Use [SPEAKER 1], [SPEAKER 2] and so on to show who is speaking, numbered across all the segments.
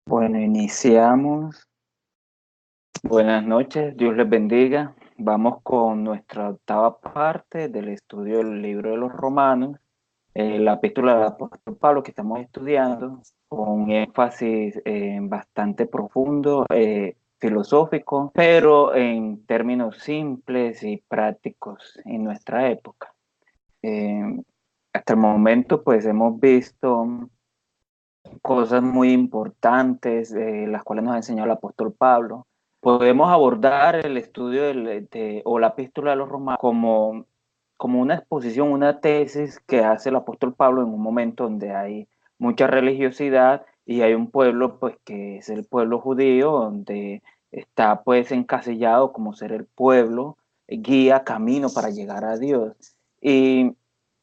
[SPEAKER 1] Bueno, iniciamos. Buenas noches, Dios les bendiga. Vamos con nuestra octava parte del estudio del libro de los Romanos, la epístola del apóstol Pablo que estamos estudiando, con un énfasis bastante profundo, filosófico, pero en términos simples y prácticos en nuestra época. Eh, Hasta el momento, pues hemos visto cosas muy importantes, las cuales nos ha enseñado el apóstol Pablo. Podemos abordar el estudio o la epístola de los romanos como una exposición, una tesis que hace el apóstol Pablo en un momento donde hay mucha religiosidad y hay un pueblo pues que es el pueblo judío, donde está pues encasillado como ser el pueblo, guía, camino para llegar a Dios. Y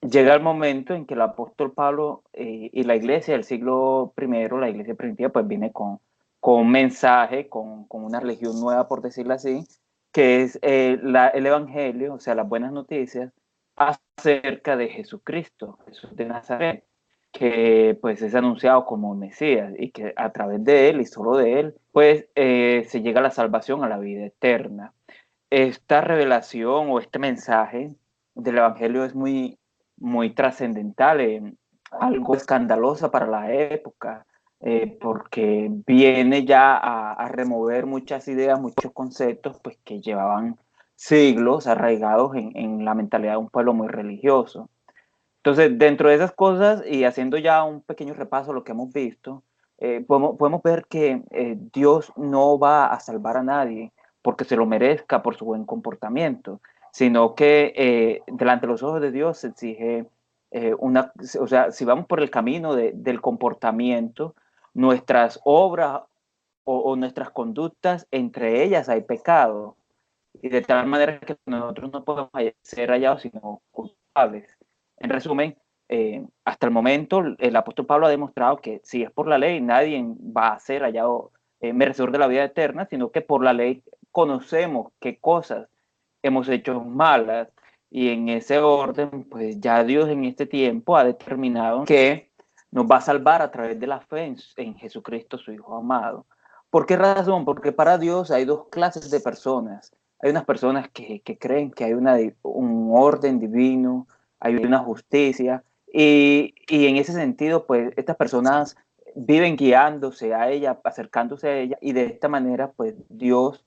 [SPEAKER 1] llega el momento en que el apóstol Pablo y la iglesia del siglo primero, la iglesia primitiva, pues viene con un mensaje, con una religión nueva, por decirlo así, que es el evangelio, o sea, las buenas noticias acerca de Jesucristo, Jesús de Nazaret, que pues es anunciado como Mesías y que a través de él y solo de él, pues se llega a la salvación, a la vida eterna. Esta revelación o este mensaje del Evangelio es muy trascendental, algo escandalosa para la época, porque viene ya a remover muchas ideas, muchos conceptos pues, que llevaban siglos arraigados en la mentalidad de un pueblo muy religioso. Entonces, dentro de esas cosas y haciendo ya un pequeño repaso de lo que hemos visto, podemos ver que Dios no va a salvar a nadie porque se lo merezca por su buen comportamiento, sino que delante de los ojos de Dios se exige o sea, si vamos por el camino del comportamiento, nuestras obras o nuestras conductas, entre ellas hay pecado, y de tal manera que nosotros no podemos ser hallados sino culpables. En resumen, hasta el momento el apóstol Pablo ha demostrado que si es por la ley, nadie va a ser hallado merecedor de la vida eterna, sino que por la ley conocemos qué cosas hemos hecho malas, y en ese orden, pues ya Dios en este tiempo ha determinado que nos va a salvar a través de la fe en Jesucristo, su Hijo amado. ¿Por qué razón? Porque para Dios hay dos clases de personas. Hay unas personas que creen que hay un orden divino, hay una justicia, y en ese sentido, pues estas personas viven guiándose a ella, acercándose a ella, y de esta manera, pues Dios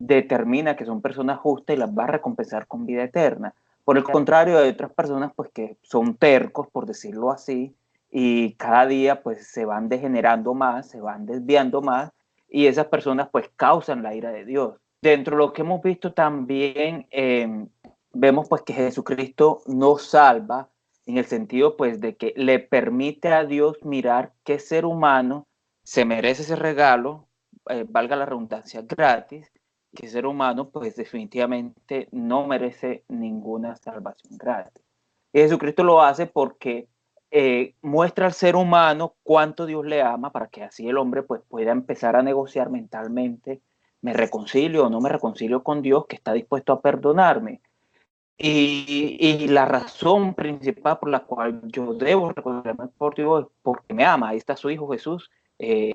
[SPEAKER 1] determina que son personas justas y las va a recompensar con vida eterna. Por el contrario, hay otras personas pues que son tercos, por decirlo así, y cada día pues se van degenerando más, se van desviando más, y esas personas pues causan la ira de Dios. Dentro de lo que hemos visto también, vemos pues que Jesucristo nos salva en el sentido pues de que le permite a Dios mirar qué ser humano se merece ese regalo, valga la redundancia, gratis, que ser humano pues definitivamente no merece ninguna salvación gratis. Y Jesucristo lo hace porque muestra al ser humano cuánto Dios le ama para que así el hombre pues pueda empezar a negociar mentalmente, me reconcilio o no me reconcilio con Dios, que está dispuesto a perdonarme. Y la razón principal por la cual yo debo reconciliarme por Dios es porque me ama. Ahí está su Hijo Jesús,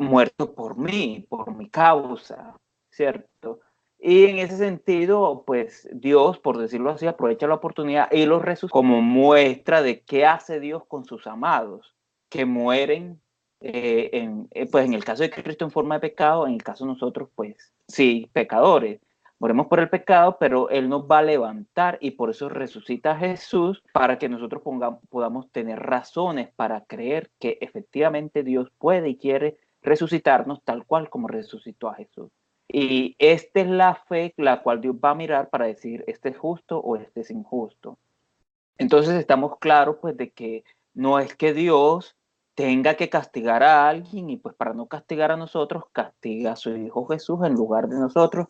[SPEAKER 1] muerto por mi causa, ¿cierto? Y en ese sentido, pues Dios, por decirlo así, aprovecha la oportunidad y los resucita como muestra de qué hace Dios con sus amados, que mueren, pues en el caso de Cristo en forma de pecado, en el caso de nosotros, pues sí, pecadores. Moremos por el pecado, pero Él nos va a levantar, y por eso resucita a Jesús, para que nosotros podamos tener razones para creer que efectivamente Dios puede y quiere resucitarnos tal cual como resucitó a Jesús. Y esta es la fe la cual Dios va a mirar para decir, este es justo o este es injusto. Entonces estamos claros pues de que no es que Dios tenga que castigar a alguien, y pues para no castigar a nosotros, castiga a su Hijo Jesús en lugar de nosotros.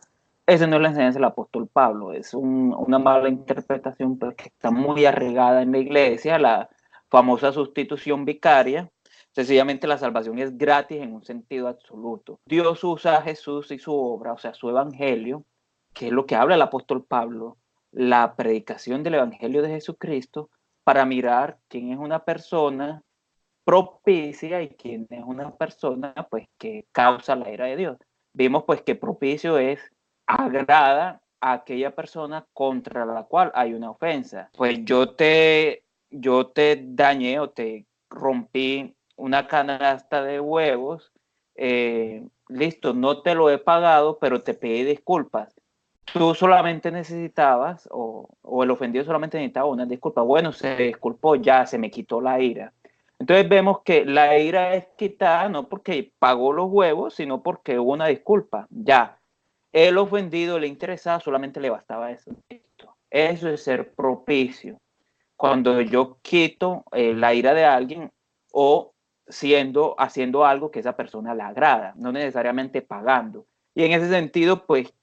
[SPEAKER 1] Esa no es la enseñanza del apóstol Pablo, es una mala interpretación pues, que está muy arraigada en la iglesia, la famosa sustitución vicaria. Sencillamente la salvación es gratis en un sentido absoluto. Dios usa a Jesús y su obra, o sea, su evangelio, que es lo que habla el apóstol Pablo, la predicación del Evangelio de Jesucristo, para mirar quién es una persona propicia y quién es una persona pues que causa la ira de Dios. Vimos pues que propicio es agrada a aquella persona contra la cual hay una ofensa. Pues yo te dañé o te rompí una canasta de huevos, listo, no te lo he pagado, pero te pedí disculpas. Tú solamente necesitabas, o el ofendido solamente necesitaba una disculpa. Bueno, se disculpó, ya se me quitó la ira. Entonces vemos que la ira es quitada no porque pagó los huevos, sino porque hubo una disculpa. Ya, el ofendido, le interesaba, solamente le bastaba eso. Eso es ser propicio. Cuando yo quito la ira de alguien o haciendo algo que esa persona le agrada, no necesariamente pagando. Y en ese sentido, pues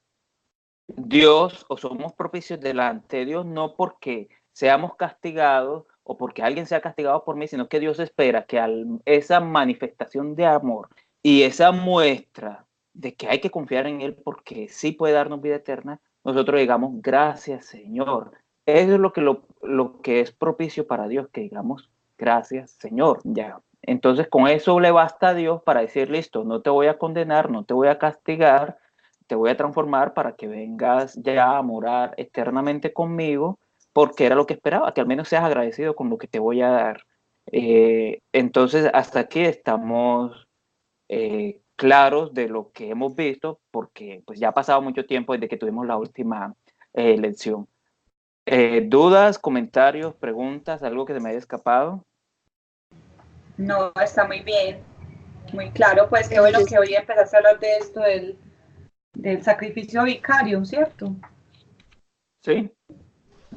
[SPEAKER 1] Dios o somos propicios delante de Dios no porque seamos castigados o porque alguien sea castigado por mí, sino que Dios espera que esa manifestación de amor y esa muestra de que hay que confiar en Él porque sí puede darnos vida eterna, nosotros digamos gracias Señor. Eso es lo que es propicio para Dios, que digamos gracias Señor. Ya. Entonces con eso le basta a Dios para decir listo, no te voy a condenar, no te voy a castigar, te voy a transformar para que vengas ya a morar eternamente conmigo, porque era lo que esperaba, que al menos seas agradecido con lo que te voy a dar. Entonces, hasta aquí estamos claros de lo que hemos visto, porque pues ya ha pasado mucho tiempo desde que tuvimos la última lección. ¿Dudas, comentarios, preguntas, algo que se me haya escapado?
[SPEAKER 2] No, está muy bien, muy claro. Pues qué bueno que hoy empezaste a hablar de esto del sacrificio vicario, ¿cierto?
[SPEAKER 1] Sí.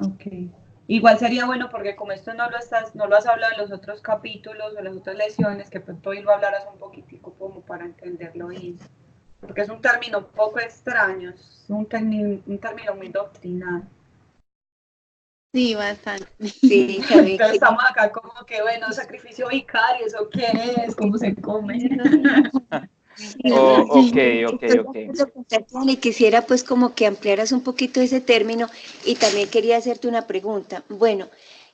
[SPEAKER 2] Ok. Igual sería bueno porque como esto no lo has hablado en los otros capítulos o en las otras lecciones, que pronto hoy lo hablaras un poquitico como para entenderlo bien. Porque es un término un poco extraño, es un término muy doctrinal.
[SPEAKER 3] Sí, bastante. Sí,
[SPEAKER 2] entonces estamos acá como que, bueno, sacrificio vicario, ¿eso qué es? ¿Cómo se come?
[SPEAKER 1] Ok.
[SPEAKER 3] Y quisiera pues como que ampliaras un poquito ese término y también quería hacerte una pregunta. Bueno,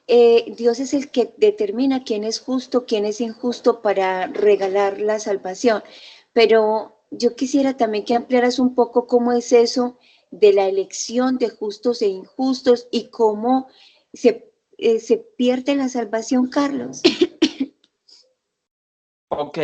[SPEAKER 3] Dios es el que determina quién es justo, quién es injusto para regalar la salvación, pero yo quisiera también que ampliaras un poco cómo es eso de la elección de justos e injustos y cómo se pierde la salvación, Carlos.
[SPEAKER 1] Ok,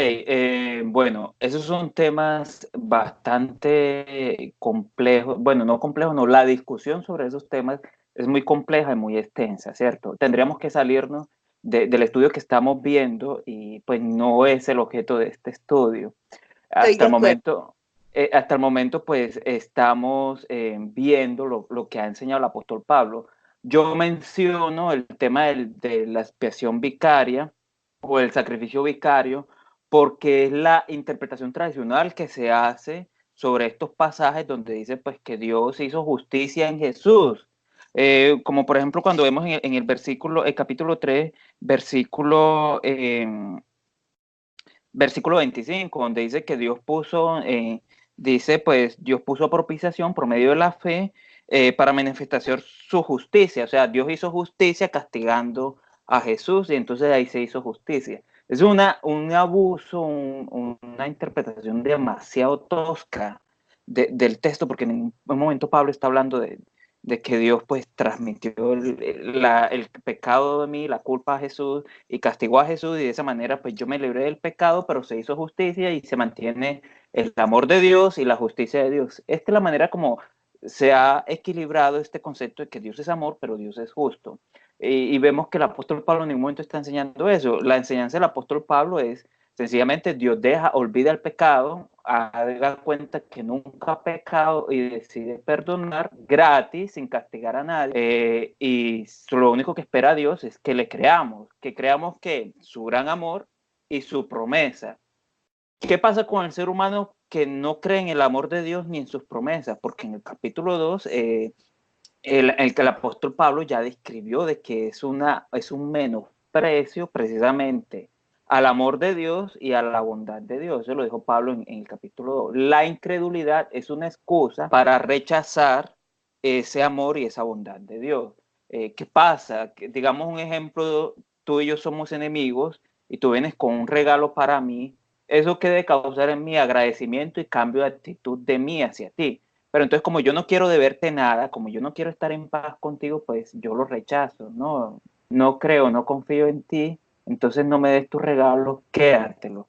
[SPEAKER 1] bueno, esos son temas bastante complejos. Bueno, no complejos, no, la discusión sobre esos temas es muy compleja y muy extensa, ¿cierto? Tendríamos que salirnos del estudio que estamos viendo y pues no es el objeto de este estudio.
[SPEAKER 3] Estoy de acuerdo.
[SPEAKER 1] Hasta el momento pues estamos viendo lo que ha enseñado el apóstol Pablo. Yo menciono el tema de la expiación vicaria o el sacrificio vicario porque es la interpretación tradicional que se hace sobre estos pasajes donde dice pues que Dios hizo justicia en Jesús. Como por ejemplo cuando vemos en el versículo, el capítulo 3, versículo 25, donde dice que dice pues Dios puso propiciación por medio de la fe para manifestar su justicia. O sea, Dios hizo justicia castigando a Jesús y entonces ahí se hizo justicia. Es un abuso, una interpretación demasiado tosca del texto, porque en un momento Pablo está hablando de que Dios pues transmitió el pecado de mí, la culpa a Jesús y castigó a Jesús y de esa manera pues yo me libré del pecado, pero se hizo justicia y se mantiene el amor de Dios y la justicia de Dios. Esta es la manera como se ha equilibrado este concepto de que Dios es amor, pero Dios es justo. Y vemos que el apóstol Pablo en ningún momento está enseñando eso. La enseñanza del apóstol Pablo es sencillamente Dios olvida el pecado, haga cuenta que nunca ha pecado y decide perdonar gratis, sin castigar a nadie. Y lo único que espera a Dios es que le creamos que su gran amor y su promesa. ¿Qué pasa con el ser humano que no cree en el amor de Dios ni en sus promesas? Porque en el capítulo 2, el apóstol Pablo ya describió de que es un menosprecio precisamente al amor de Dios y a la bondad de Dios. Eso lo dijo Pablo en el capítulo 2. La incredulidad es una excusa para rechazar ese amor y esa bondad de Dios. ¿Qué pasa? Digamos un ejemplo, tú y yo somos enemigos y tú vienes con un regalo para mí, eso que debe causar en mí agradecimiento y cambio de actitud de mí hacia ti. Pero entonces como yo no quiero deberte nada, como yo no quiero estar en paz contigo, pues yo lo rechazo, no creo, no confío en ti, entonces no me des tu regalo, quédatelo.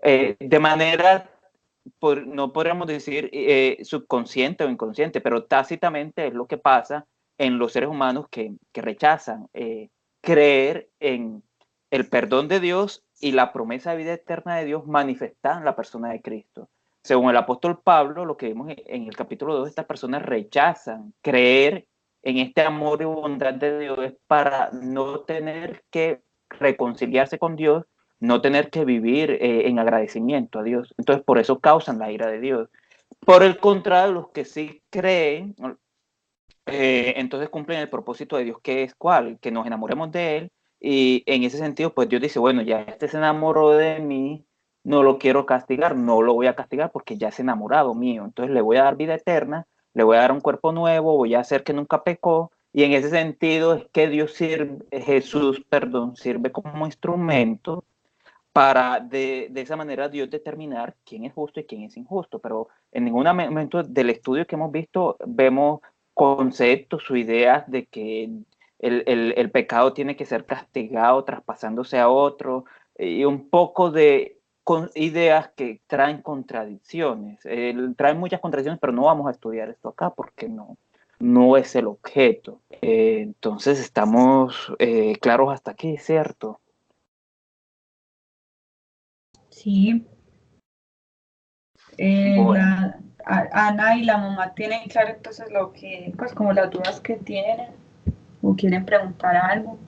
[SPEAKER 1] De manera, no podríamos decir subconsciente o inconsciente, pero tácitamente es lo que pasa en los seres humanos que rechazan creer en el perdón de Dios y la promesa de vida eterna de Dios manifestada en la persona de Cristo. Según el apóstol Pablo, lo que vimos en el capítulo 2, estas personas rechazan creer en este amor y bondad de Dios para no tener que reconciliarse con Dios, no tener que vivir en agradecimiento a Dios. Entonces, por eso causan la ira de Dios. Por el contrario, los que sí creen, entonces cumplen el propósito de Dios, que es cuál, que nos enamoremos de Él, y en ese sentido, pues Dios dice, bueno, ya este se enamoró de mí, no lo quiero castigar, no lo voy a castigar porque ya es enamorado mío, entonces le voy a dar vida eterna, le voy a dar un cuerpo nuevo, voy a hacer que nunca pecó, y en ese sentido es que Dios sirve, Jesús, perdón, sirve como instrumento para de esa manera Dios determinar quién es justo y quién es injusto, pero en ningún momento del estudio que hemos visto vemos conceptos o ideas de que el pecado tiene que ser castigado traspasándose a otro, y un poco de ideas que traen contradicciones. Traen muchas contradicciones, pero no vamos a estudiar esto acá porque no es el objeto. Entonces estamos claros hasta aquí, ¿cierto?
[SPEAKER 2] Sí.
[SPEAKER 1] Bueno.
[SPEAKER 2] Ana y la mamá tienen claro entonces lo que, pues como las dudas que tienen o quieren preguntar algo.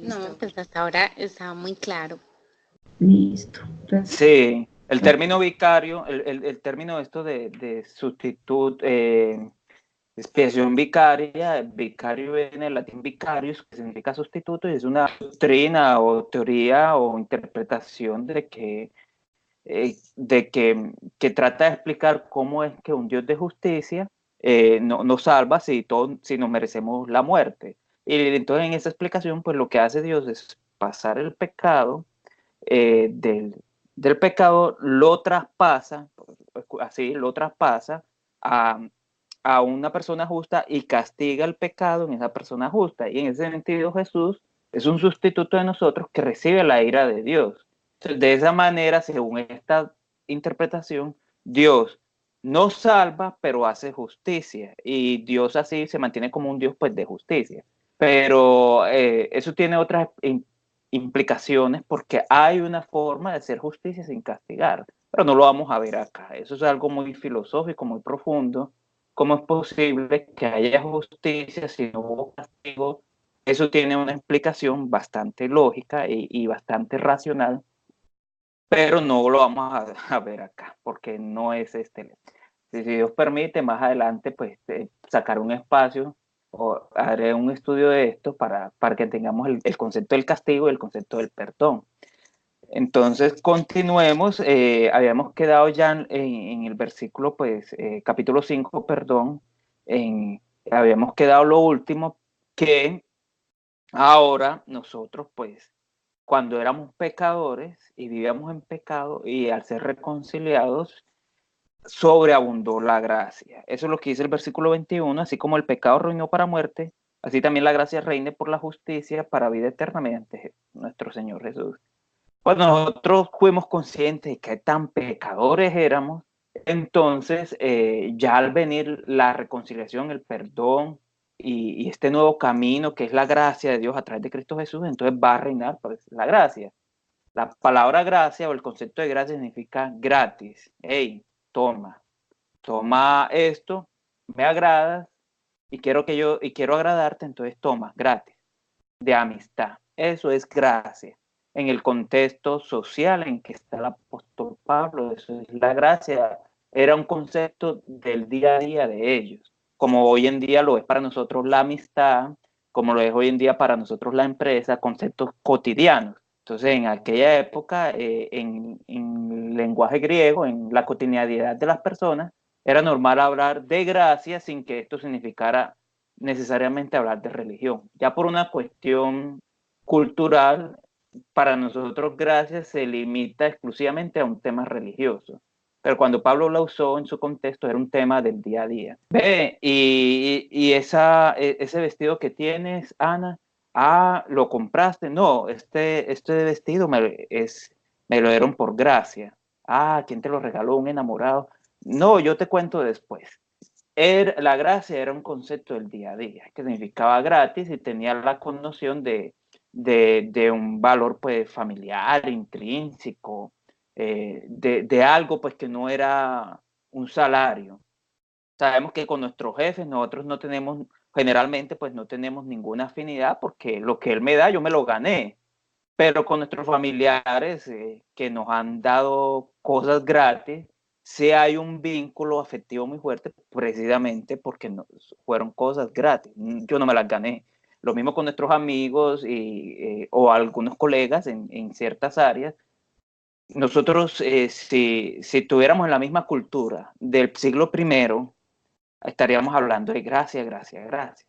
[SPEAKER 4] No, pues hasta ahora está muy claro.
[SPEAKER 2] Listo. Entonces,
[SPEAKER 1] sí, el término vicario, el término esto de sustituto, expiación vicaria, vicario viene del latín vicarius, que significa sustituto, y es una doctrina o teoría o interpretación que trata de explicar cómo es que un Dios de justicia nos salva si nos merecemos la muerte. Y entonces en esa explicación, pues lo que hace Dios es pasar el pecado del pecado, lo traspasa, así, lo traspasa a, a una persona justa y castiga el pecado en esa persona justa. Y en ese sentido Jesús es un sustituto de nosotros que recibe la ira de Dios. Entonces, de esa manera, según esta interpretación, Dios no salva, pero hace justicia. Y Dios así se mantiene como un Dios pues, de justicia. Pero eso tiene otras implicaciones porque hay una forma de hacer justicia sin castigar. Pero no lo vamos a ver acá. Eso es algo muy filosófico, muy profundo. ¿Cómo es posible que haya justicia si no hubo castigo? Eso tiene una explicación bastante lógica y bastante racional, pero no lo vamos a ver acá, porque no es este. Si Dios permite, más adelante, pues sacar un espacio o haré un estudio de esto para que tengamos el concepto del castigo y el concepto del perdón. Entonces, continuemos. Habíamos quedado ya en el versículo, pues, capítulo 5, perdón, habíamos quedado lo último, que ahora nosotros, pues, cuando éramos pecadores y vivíamos en pecado y al ser reconciliados, sobreabundó la gracia. Eso es lo que dice el versículo 21, así como el pecado reinó para muerte, así también la gracia reine por la justicia para vida eterna mediante nuestro Señor Jesús. Cuando nosotros fuimos conscientes de que tan pecadores éramos, entonces ya al venir la reconciliación, el perdón y este nuevo camino que es la gracia de Dios a través de Cristo Jesús, entonces va a reinar pues, la gracia. La palabra gracia o el concepto de gracia significa gratis. Hey, toma esto, me agradas y quiero agradarte, entonces toma, gratis, de amistad. Eso es gracia. En el contexto social en que está el apóstol Pablo, eso es la gracia. Era un concepto del día a día de ellos, como hoy en día lo es para nosotros la amistad, como lo es hoy en día para nosotros la empresa, conceptos cotidianos. Entonces, en aquella época, en lenguaje griego, en la cotidianidad de las personas, era normal hablar de gracia sin que esto significara necesariamente hablar de religión. Ya por una cuestión cultural, para nosotros gracia se limita exclusivamente a un tema religioso. Pero cuando Pablo la usó en su contexto era un tema del día a día. Ve, y ese vestido que tienes, Ana, ¿lo compraste? No, este vestido me lo dieron por gracia. ¿Quién te lo regaló? ¿Un enamorado? No, yo te cuento después. La gracia era un concepto del día a día, que significaba gratis y tenía la connotación de un valor pues familiar, intrínseco, de algo pues que no era un salario. Sabemos que con nuestros jefes nosotros no tenemos, generalmente pues no tenemos ninguna afinidad porque lo que él me da yo me lo gané, pero con nuestros familiares que nos han dado cosas gratis, sí hay un vínculo afectivo muy fuerte precisamente porque fueron cosas gratis, yo no me las gané. Lo mismo con nuestros amigos o algunos colegas en ciertas áreas. Nosotros, si tuviéramos la misma cultura del siglo I, estaríamos hablando de gracia, gracia, gracia.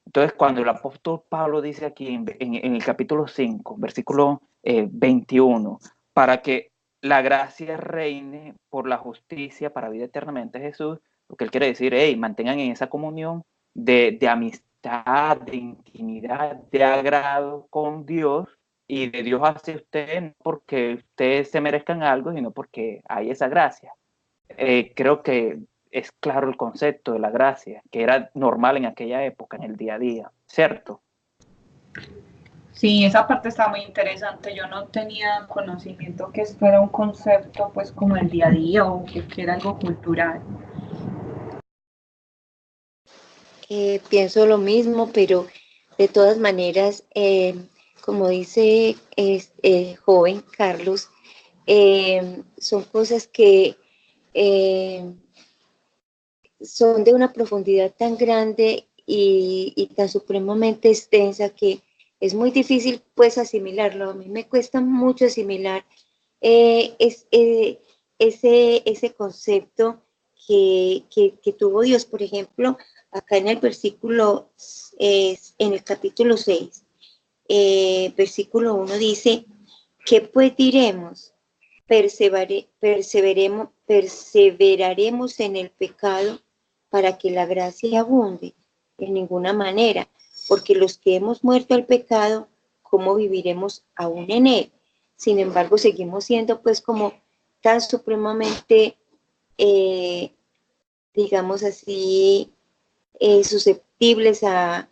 [SPEAKER 1] Entonces, cuando el apóstol Pablo dice aquí en el capítulo 5, versículo 21, para que la gracia reine por la justicia para vida eternamente Jesús, lo que él quiere decir, mantengan en esa comunión de amistad, de intimidad, de agrado con Dios y de Dios hacia ustedes, no porque ustedes se merezcan algo, sino porque hay esa gracia. Creo que es claro el concepto de la gracia, que era normal en aquella época, en el día a día, ¿cierto?
[SPEAKER 2] Sí, esa parte está muy interesante. Yo no tenía conocimiento que esto era un concepto pues como el día a día o que era algo cultural.
[SPEAKER 3] Pienso lo mismo, pero de todas maneras, como dice joven Carlos, son cosas que son de una profundidad tan grande y tan supremamente extensa que es muy difícil pues asimilarlo. A mí me cuesta mucho asimilar ese concepto que tuvo Dios. Por ejemplo, acá en el versículo, en el capítulo 6, versículo 1 dice, ¿qué pues diremos? Perseveraremos en el pecado para que la gracia abunde. En ninguna manera, porque los que hemos muerto al pecado, ¿cómo viviremos aún en él? Sin embargo, seguimos siendo pues como tan supremamente, digamos así, susceptibles a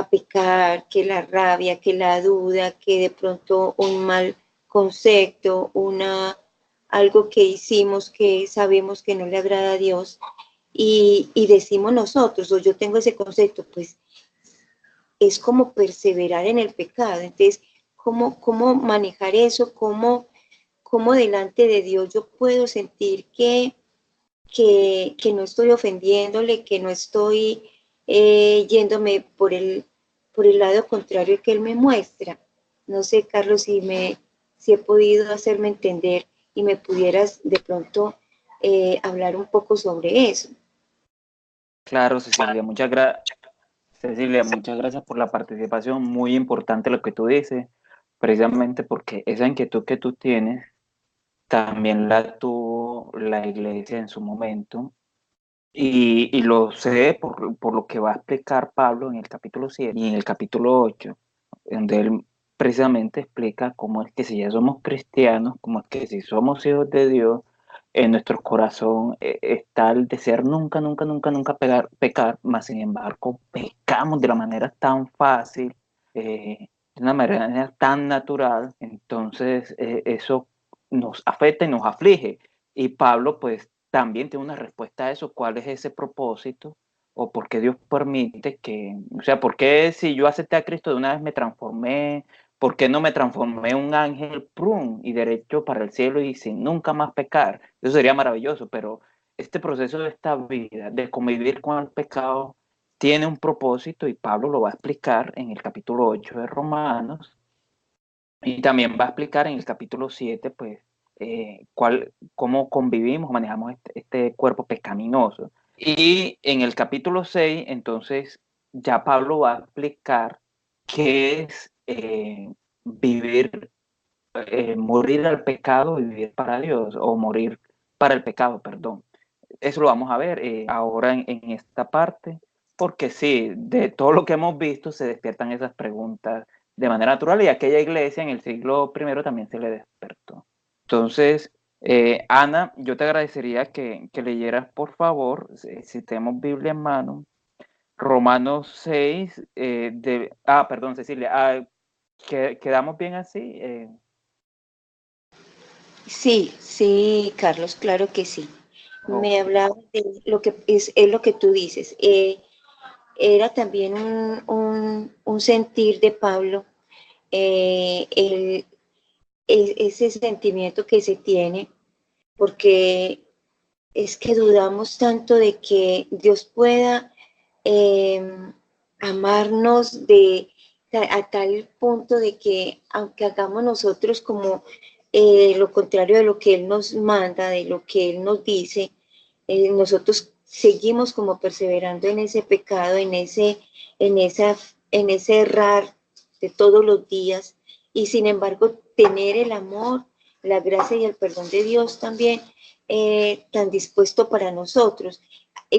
[SPEAKER 3] pecar, que la rabia, que la duda, que de pronto un mal concepto, algo que hicimos que sabemos que no le agrada a Dios y decimos nosotros, o yo tengo ese concepto, pues es como perseverar en el pecado. Entonces, ¿cómo manejar eso? ¿Cómo delante de Dios yo puedo sentir que no estoy ofendiéndole, que no estoy yéndome por el lado contrario que él me muestra? No sé, Carlos, si he podido hacerme entender y me pudieras de pronto hablar un poco sobre eso.
[SPEAKER 1] Claro, Cecilia, muchas gracias por la participación. Muy importante lo que tú dices, precisamente porque esa inquietud que tú tienes también la tuvo la iglesia en su momento. Y lo sé por lo que va a explicar Pablo en el capítulo 7 y en el capítulo 8, donde él precisamente explica cómo es que si ya somos cristianos, cómo es que si somos hijos de Dios, en nuestro corazón está el desear nunca, nunca, nunca, nunca pecar, mas sin embargo pecamos de la manera tan fácil, de una manera tan natural, entonces eso nos afecta y nos aflige. Y Pablo pues también tiene una respuesta a eso, ¿cuál es ese propósito? ¿O por qué Dios permite que, o sea, por qué si yo acepté a Cristo de una vez me transformé? ¿Por qué no me transformé en un ángel prun y derecho para el cielo y sin nunca más pecar? Eso sería maravilloso, pero este proceso de esta vida, de convivir con el pecado, tiene un propósito y Pablo lo va a explicar en el capítulo 8 de Romanos y también va a explicar en el capítulo 7, pues, cómo convivimos, manejamos este cuerpo pecaminoso. Y en el capítulo 6, entonces, ya Pablo va a explicar qué es vivir, morir al pecado y vivir para Dios, o morir para el pecado, perdón. Eso lo vamos a ver ahora en esta parte, porque sí, de todo lo que hemos visto se despiertan esas preguntas de manera natural, y aquella iglesia en el siglo I también se le despertó. Entonces, Ana, yo te agradecería que leyeras, por favor, si tenemos Biblia en mano, Romanos 6, perdón, Cecilia, ¿quedamos bien así?
[SPEAKER 3] Sí, sí, Carlos, claro que sí.
[SPEAKER 1] Ok.
[SPEAKER 3] Me hablaba de lo que es lo que tú dices. Era también un sentir de Pablo, ese sentimiento que se tiene, porque es que dudamos tanto de que Dios pueda amarnos a tal punto de que aunque hagamos nosotros como lo contrario de lo que Él nos manda, de lo que Él nos dice, nosotros seguimos como perseverando en ese pecado, en ese errar de todos los días, y sin embargo tener el amor, la gracia y el perdón de Dios también tan dispuesto para nosotros.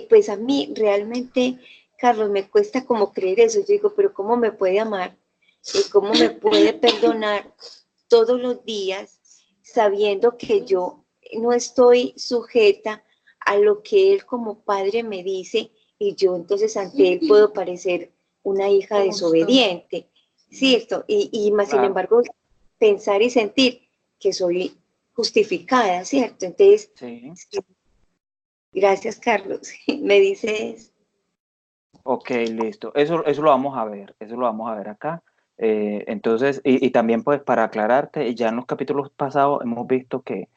[SPEAKER 3] Pues a mí realmente, Carlos, me cuesta como creer eso. Yo digo, pero ¿cómo me puede amar? ¿Cómo me puede perdonar todos los días sabiendo que yo no estoy sujeta a lo que Él como padre me dice, y yo entonces ante Él puedo parecer una hija desobediente, ¿cierto? Y más sin
[SPEAKER 1] Claro,
[SPEAKER 3] embargo, pensar y sentir que soy justificada, ¿cierto? Entonces,
[SPEAKER 1] sí.
[SPEAKER 3] gracias, Carlos. Me dices,
[SPEAKER 1] Ok, listo. Eso lo vamos a ver, eso lo vamos a ver acá. Entonces, y también pues para aclararte, ya en los capítulos pasados hemos visto que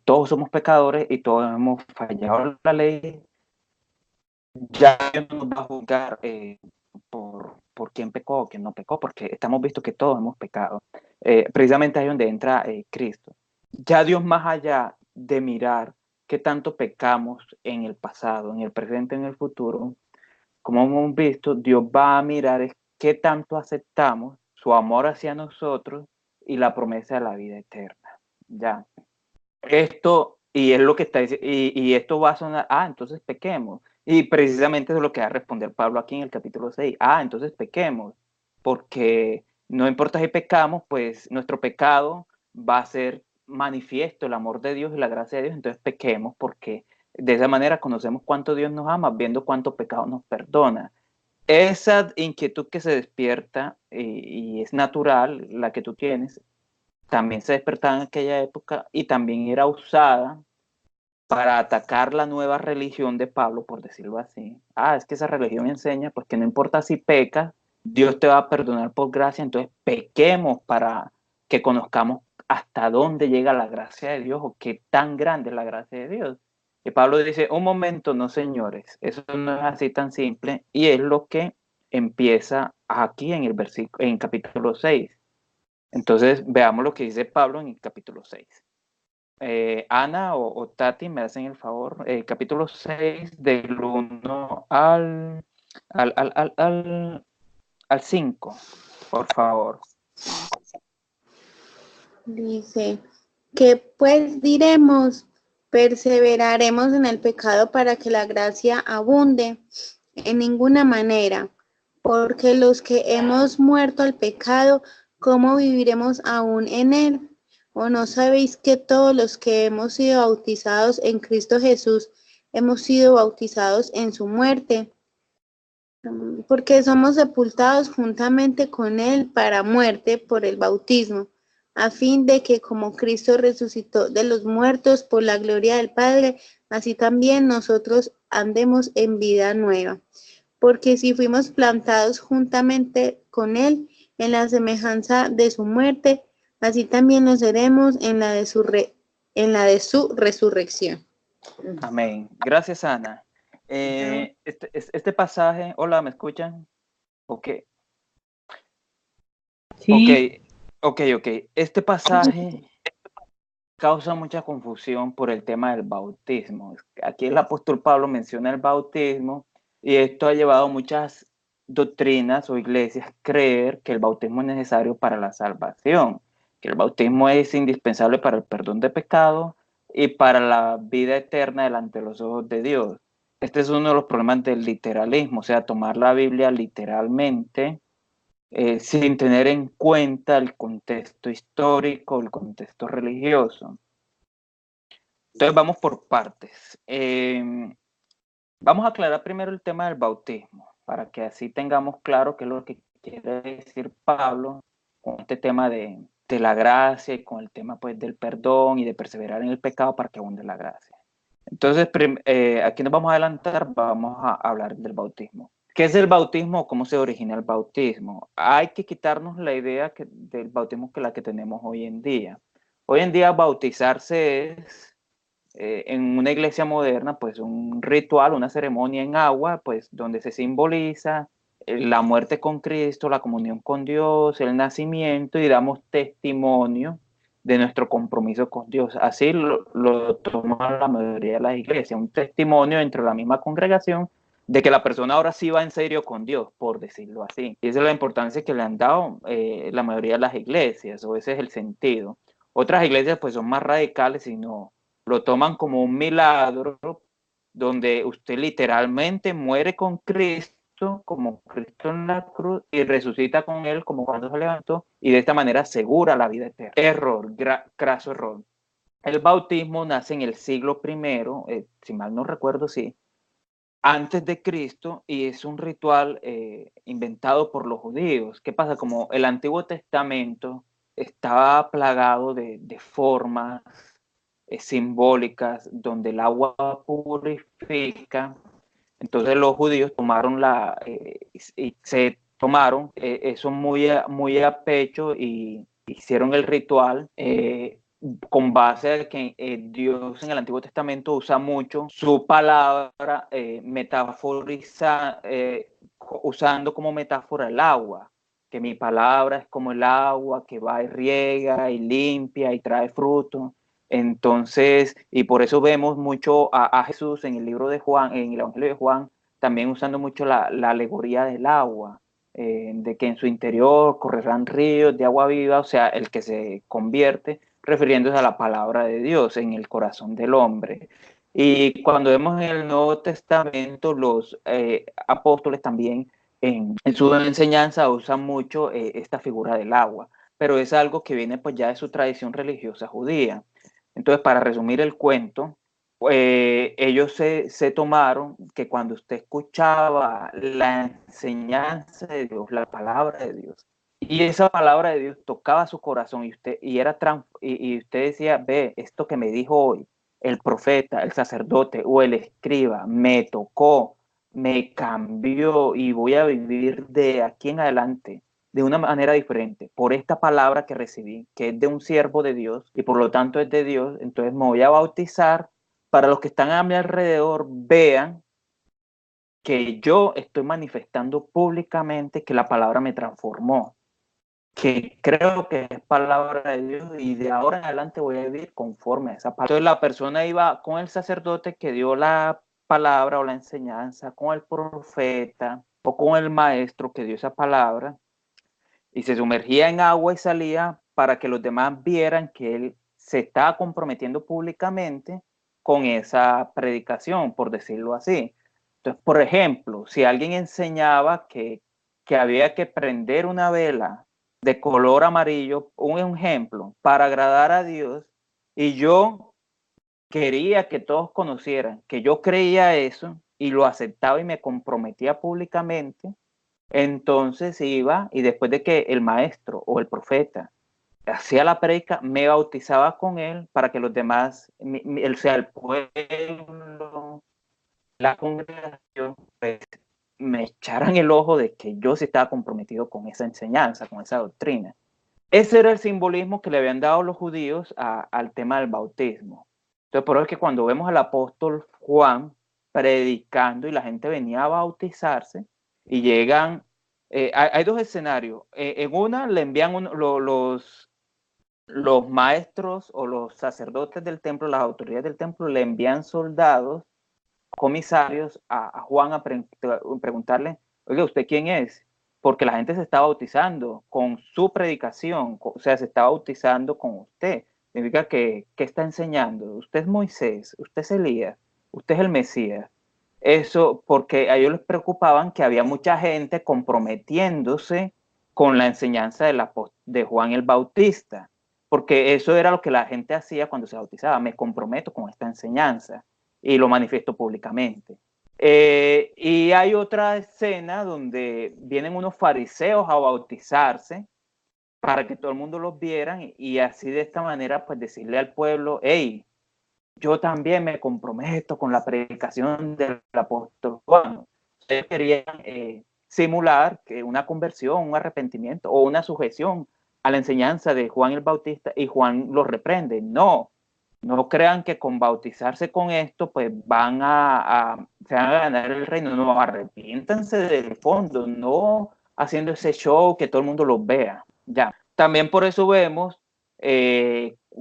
[SPEAKER 1] todos somos pecadores y todos hemos fallado la ley. Ya Dios no nos va a juzgar por quién pecó o quién no pecó, porque estamos visto que todos hemos pecado. Precisamente ahí es donde entra Cristo. Ya Dios, más allá de mirar qué tanto pecamos en el pasado, en el presente, en el futuro, como hemos visto, Dios va a mirar es qué tanto aceptamos su amor hacia nosotros y la promesa de la vida eterna. Ya. Esto, y es lo que está diciendo, y esto va a sonar, entonces pequemos. Y precisamente eso es lo que va a responder Pablo aquí en el capítulo 6. Entonces pequemos, porque no importa si pecamos, pues nuestro pecado va a ser manifiesto el amor de Dios y la gracia de Dios, entonces pequemos, porque de esa manera conocemos cuánto Dios nos ama, viendo cuánto pecado nos perdona. Esa inquietud que se despierta, y es natural la que tú tienes, también se despertaba en aquella época y también era usada para atacar la nueva religión de Pablo, por decirlo así. Es que esa religión enseña pues que no importa si pecas, Dios te va a perdonar por gracia, entonces pequemos para que conozcamos hasta dónde llega la gracia de Dios o qué tan grande es la gracia de Dios. Y Pablo dice, un momento, no señores, eso no es así tan simple, y es lo que empieza aquí en el versículo, en capítulo 6. Entonces, veamos lo que dice Pablo en el capítulo 6. Ana o Tati, me hacen el favor. Capítulo 6, del 1 al 5, por favor.
[SPEAKER 4] dice, que pues diremos, perseveraremos en el pecado para que la gracia abunde. En ninguna manera, porque los que hemos muerto al pecado, ¿cómo viviremos aún en él? ¿O no sabéis que todos los que hemos sido bautizados en Cristo Jesús, hemos sido bautizados en su muerte? Porque somos sepultados juntamente con él para muerte por el bautismo, a fin de que como Cristo resucitó de los muertos por la gloria del Padre, así también nosotros andemos en vida nueva. Porque si fuimos plantados juntamente con él en la semejanza de su muerte, así también lo seremos en la de su resurrección.
[SPEAKER 1] Amén. Gracias, Ana. Este pasaje, hola, ¿me escuchan? Ok, ok,
[SPEAKER 2] Sí,
[SPEAKER 1] ok. Este pasaje causa mucha confusión por el tema del bautismo. Aquí el apóstol Pablo menciona el bautismo y esto ha llevado muchas doctrinas o iglesias creer que el bautismo es necesario para la salvación, que el bautismo es indispensable para el perdón de pecados y para la vida eterna delante de los ojos de Dios. Este es uno de los problemas del literalismo, o sea, tomar la Biblia literalmente sin tener en cuenta el contexto histórico, el contexto religioso. Entonces vamos por partes. Vamos a aclarar primero el tema del bautismo, para que así tengamos claro qué es lo que quiere decir Pablo con este tema de la gracia y con el tema pues del perdón y de perseverar en el pecado para que abunde la gracia. Entonces, aquí nos vamos a adelantar, vamos a hablar del bautismo. ¿Qué es el bautismo o cómo se origina el bautismo? Hay que quitarnos la idea del bautismo que la que tenemos hoy en día. Hoy en día bautizarse es, en una iglesia moderna, pues un ritual, una ceremonia en agua, pues donde se simboliza la muerte con Cristo, la comunión con Dios, el nacimiento y damos testimonio de nuestro compromiso con Dios. Así lo toma la mayoría de las iglesias, un testimonio entre la misma congregación de que la persona ahora sí va en serio con Dios, por decirlo así. Y esa es la importancia que le han dado la mayoría de las iglesias, o ese es el sentido. Otras iglesias pues son más radicales y no, lo toman como un milagro donde usted literalmente muere con Cristo, como Cristo en la cruz, y resucita con él como cuando se levantó, y de esta manera asegura la vida eterna. Error, craso error. El bautismo nace en el siglo I, si mal no recuerdo, sí, antes de Cristo, y es un ritual inventado por los judíos. ¿Qué pasa? Como el Antiguo Testamento estaba plagado de formas simbólicas donde el agua purifica, entonces los judíos tomaron y se tomaron eso muy a pecho y hicieron el ritual con base a que Dios en el Antiguo Testamento usa mucho su palabra usando como metáfora el agua, que mi palabra es como el agua que va y riega y limpia y trae fruto. Entonces, y por eso vemos mucho a Jesús en el libro de Juan, en el Evangelio de Juan, también usando mucho la alegoría del agua, de que en su interior correrán ríos de agua viva, o sea, el que se convierte, refiriéndose a la palabra de Dios en el corazón del hombre. Y cuando vemos en el Nuevo Testamento, los apóstoles también en su enseñanza usan mucho esta figura del agua, pero es algo que viene pues ya de su tradición religiosa judía. Entonces, para resumir el cuento, ellos se tomaron que cuando usted escuchaba la enseñanza de Dios, la palabra de Dios, y esa palabra de Dios tocaba su corazón y usted decía, ve, esto que me dijo hoy el profeta, el sacerdote o el escriba, me tocó, me cambió y voy a vivir de aquí en adelante de una manera diferente por esta palabra que recibí, que es de un siervo de Dios y por lo tanto es de Dios. Entonces me voy a bautizar para los que están a mi alrededor vean que yo estoy manifestando públicamente que la palabra me transformó, que creo que es palabra de Dios y de ahora en adelante voy a vivir conforme a esa palabra. Entonces la persona iba con el sacerdote que dio la palabra o la enseñanza, con el profeta o con el maestro que dio esa palabra, y se sumergía en agua y salía para que los demás vieran que él se estaba comprometiendo públicamente con esa predicación, por decirlo así. Entonces, por ejemplo, si alguien enseñaba que había que prender una vela de color amarillo, un ejemplo, para agradar a Dios, y yo quería que todos conocieran que yo creía eso y lo aceptaba y me comprometía públicamente, entonces iba y después de que el maestro o el profeta hacía la predica, me bautizaba con él para que los demás, o sea, el pueblo, la congregación, pues me echaran el ojo de que yo sí estaba comprometido con esa enseñanza, con esa doctrina. Ese era el simbolismo que le habían dado los judíos al tema del bautismo. Entonces, por eso es que cuando vemos al apóstol Juan predicando y la gente venía a bautizarse y llegan, hay dos escenarios. En una le envían los maestros o los sacerdotes del templo, las autoridades del templo, le envían soldados, comisarios a Juan a preguntarle, oiga, ¿usted quién es? Porque la gente se está bautizando con su predicación, o sea, se está bautizando con usted. Significa que está enseñando. Usted es Moisés, usted es Elías, usted es el Mesías. Eso porque a ellos les preocupaban que había mucha gente comprometiéndose con la enseñanza de Juan el Bautista, porque eso era lo que la gente hacía cuando se bautizaba. Me comprometo con esta enseñanza y lo manifiesto públicamente. Y hay otra escena donde vienen unos fariseos a bautizarse para que todo el mundo los vieran y así de esta manera pues decirle al pueblo, hey, yo también me comprometo con la predicación del apóstol Juan. Ustedes querían simular que una conversión, un arrepentimiento o una sujeción a la enseñanza de Juan el Bautista y Juan los reprende. No, no crean que con bautizarse con esto pues se van a ganar el reino. No, arrepiéntanse del fondo, no haciendo ese show que todo el mundo los vea. Ya. También por eso vemos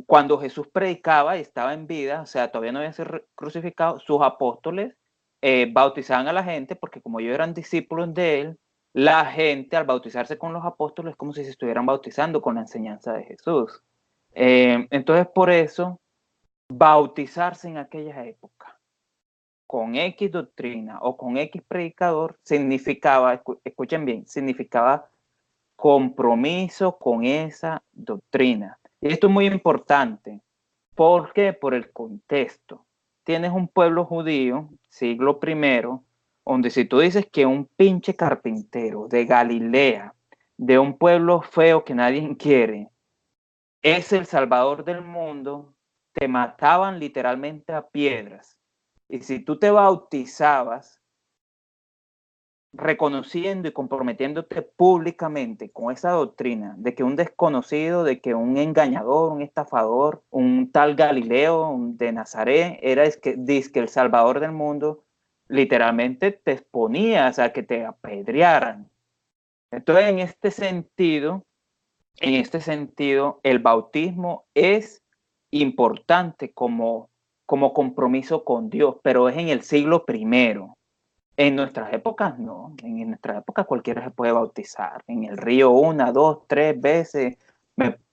[SPEAKER 1] cuando Jesús predicaba y estaba en vida, o sea, todavía no había sido crucificado, sus apóstoles bautizaban a la gente porque como ellos eran discípulos de él, la gente al bautizarse con los apóstoles es como si se estuvieran bautizando con la enseñanza de Jesús. Entonces, por eso, bautizarse en aquella época con X doctrina o con X predicador significaba, escuchen bien, significaba compromiso con esa doctrina. Y esto es muy importante. ¿Por qué? Por el contexto. Tienes un pueblo judío, siglo I, donde si tú dices que un pinche carpintero de Galilea, de un pueblo feo que nadie quiere, es el salvador del mundo, te mataban literalmente a piedras. Y si tú te bautizabas, reconociendo y comprometiéndote públicamente con esa doctrina de que un desconocido, de que un engañador, un estafador, un tal Galileo de Nazaret era dizque el salvador del mundo, literalmente te exponías a que te apedrearan. Entonces, en este sentido, el bautismo es importante como compromiso con Dios, pero es en el siglo I. En nuestras épocas no, en nuestras épocas cualquiera se puede bautizar. En el río 1, 2, 3 veces.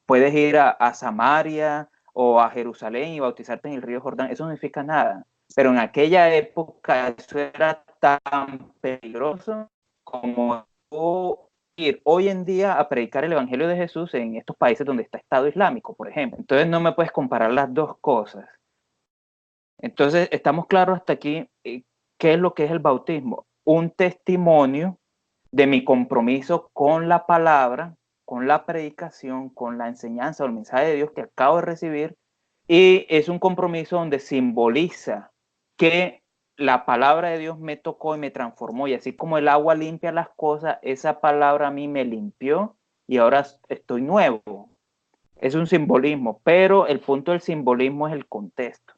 [SPEAKER 1] Puedes ir a Samaria o a Jerusalén y bautizarte en el río Jordán. Eso no significa nada. Pero en aquella época eso era tan peligroso como ir hoy en día a predicar el Evangelio de Jesús en estos países donde está Estado Islámico, por ejemplo. Entonces no me puedes comparar las dos cosas. Entonces, estamos claros hasta aquí qué es lo que es el bautismo. Un testimonio de mi compromiso con la palabra, con la predicación, con la enseñanza o el mensaje de Dios que acabo de recibir. Y es un compromiso donde simboliza que la palabra de Dios me tocó y me transformó. Y así como el agua limpia las cosas, esa palabra a mí me limpió y ahora estoy nuevo. Es un simbolismo, pero el punto del simbolismo es el contexto.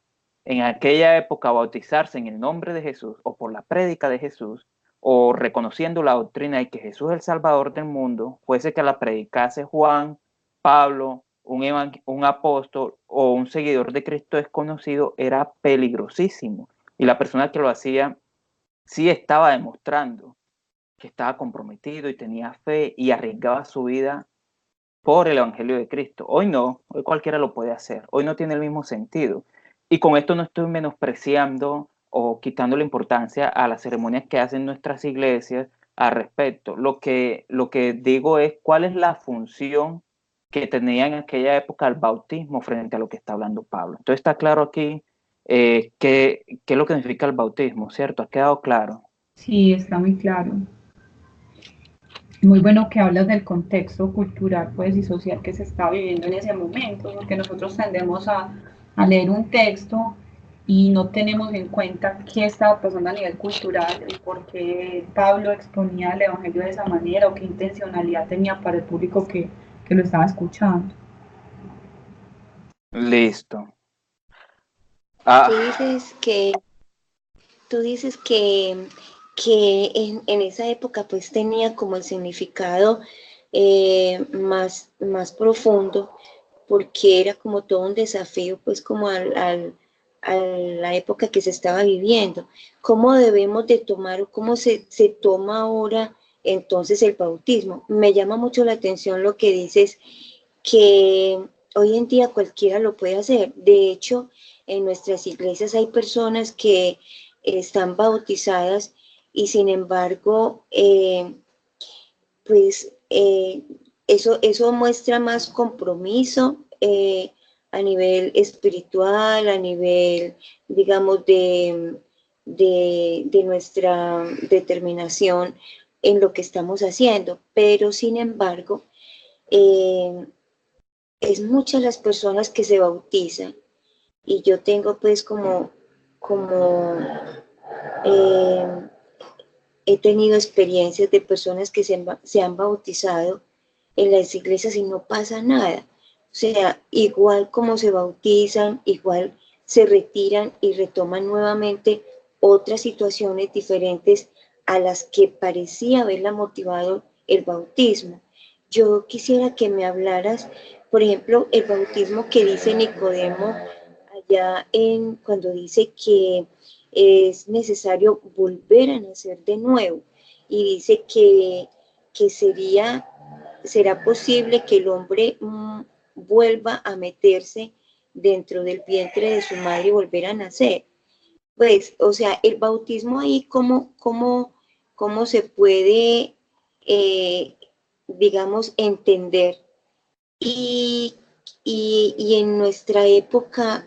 [SPEAKER 1] En aquella época, bautizarse en el nombre de Jesús o por la prédica de Jesús o reconociendo la doctrina de que Jesús es el Salvador del mundo, fuese que la predicase Juan, Pablo, un apóstol o un seguidor de Cristo desconocido, era peligrosísimo. Y la persona que lo hacía sí estaba demostrando que estaba comprometido y tenía fe y arriesgaba su vida por el Evangelio de Cristo. Hoy no, hoy cualquiera lo puede hacer, hoy no tiene el mismo sentido. Y con esto no estoy menospreciando o quitando la importancia a las ceremonias que hacen nuestras iglesias al respecto. Lo que digo es cuál es la función que tenía en aquella época el bautismo frente a lo que está hablando Pablo. Entonces está claro aquí qué es lo que significa el bautismo, ¿cierto? ¿Ha quedado claro?
[SPEAKER 2] Sí, está muy claro. Muy bueno que hablas del contexto cultural pues, y social que se está viviendo en ese momento, porque nosotros tendemos a leer un texto y no tenemos en cuenta qué estaba pasando a nivel cultural y por qué Pablo exponía el Evangelio de esa manera o qué intencionalidad tenía para el público que lo estaba escuchando.
[SPEAKER 1] Listo.
[SPEAKER 3] Tú dices que en esa época pues tenía como el significado más profundo, porque era como todo un desafío pues como a la época que se estaba viviendo. ¿Cómo debemos de tomar o cómo se toma ahora entonces el bautismo? Me llama mucho la atención lo que dices, que hoy en día cualquiera lo puede hacer. De hecho, en nuestras iglesias hay personas que están bautizadas y sin embargo, pues eso muestra más compromiso a nivel espiritual, a nivel, digamos, de nuestra determinación en lo que estamos haciendo. Pero sin embargo, es muchas las personas que se bautizan y yo tengo pues como eh, he tenido experiencias de personas que se han bautizado en las iglesias y no pasa nada. O sea, igual como se bautizan, igual se retiran y retoman nuevamente otras situaciones diferentes a las que parecía haberla motivado el bautismo. Yo quisiera que me hablaras, por ejemplo, el bautismo que dice Nicodemo allá cuando dice que es necesario volver a nacer de nuevo y dice que será posible que el hombre vuelva a meterse dentro del vientre de su madre y volver a nacer. Pues, o sea, el bautismo ahí, ¿cómo se puede, eh, digamos, entender? Y, y en nuestra época,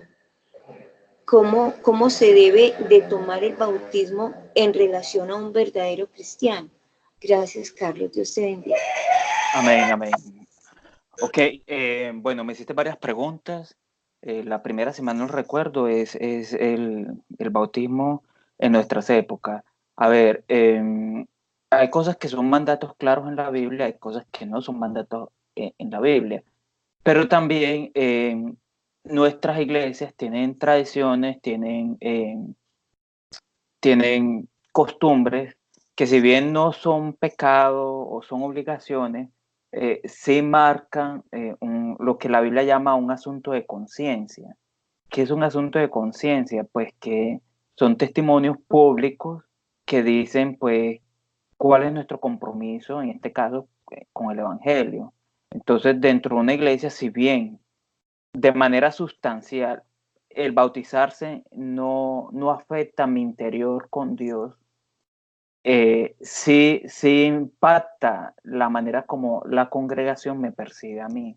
[SPEAKER 3] cómo se debe de tomar el bautismo en relación a un verdadero cristiano. Gracias, Carlos. Dios te bendiga.
[SPEAKER 1] Amén, amén. Ok, bueno, me hiciste varias preguntas. La primera, si mal no recuerdo, es el bautismo en nuestras épocas. A ver, hay cosas que son mandatos claros en la Biblia, hay cosas que no son mandatos en la Biblia. Pero también nuestras iglesias tienen tradiciones, tienen costumbres que si bien no son pecados o son obligaciones, sí marcan lo que la Biblia llama un asunto de conciencia. ¿Qué es un asunto de conciencia? Pues que son testimonios públicos que dicen, pues, cuál es nuestro compromiso, en este caso, con el Evangelio. Entonces, dentro de una iglesia, si bien de manera sustancial el bautizarse no afecta mi interior con Dios, sí impacta la manera como la congregación me percibe a mí.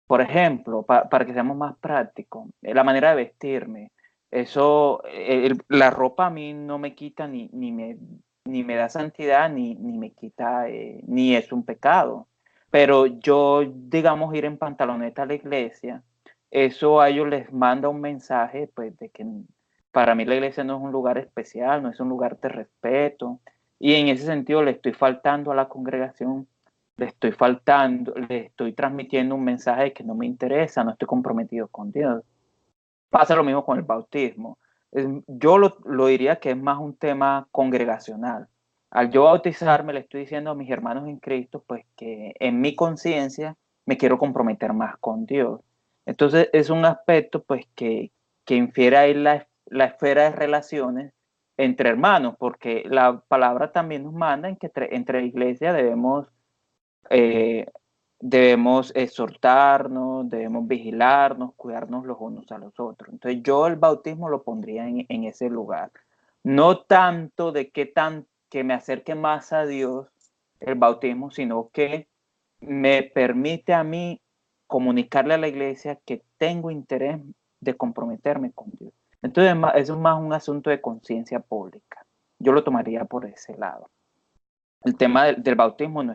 [SPEAKER 1] Por ejemplo, para que seamos más prácticos, la manera de vestirme. Eso, la ropa a mí no me quita ni me da santidad, ni me quita, ni es un pecado. Pero yo, digamos, ir en pantaloneta a la iglesia, eso a ellos les manda un mensaje, pues, de que para mí la iglesia no es un lugar especial, no es un lugar de respeto. Y en ese sentido le estoy faltando a la congregación, le estoy transmitiendo un mensaje que no me interesa, no estoy comprometido con Dios. Pasa lo mismo con el bautismo. Yo lo diría que es más un tema congregacional. Al yo bautizarme, le estoy diciendo a mis hermanos en Cristo, pues que en mi conciencia me quiero comprometer más con Dios. Entonces es un aspecto, pues, que infiere ahí la esfera de relaciones entre hermanos, porque la palabra también nos manda en que entre iglesias eh, debemos exhortarnos, debemos vigilarnos, cuidarnos los unos a los otros. Entonces yo el bautismo lo pondría en ese lugar. No tanto de que me acerque más a Dios el bautismo, sino que me permite a mí comunicarle a la iglesia que tengo interés de comprometerme con Dios. Entonces eso es más un asunto de conciencia pública. Yo lo tomaría por ese lado. El tema del bautismo en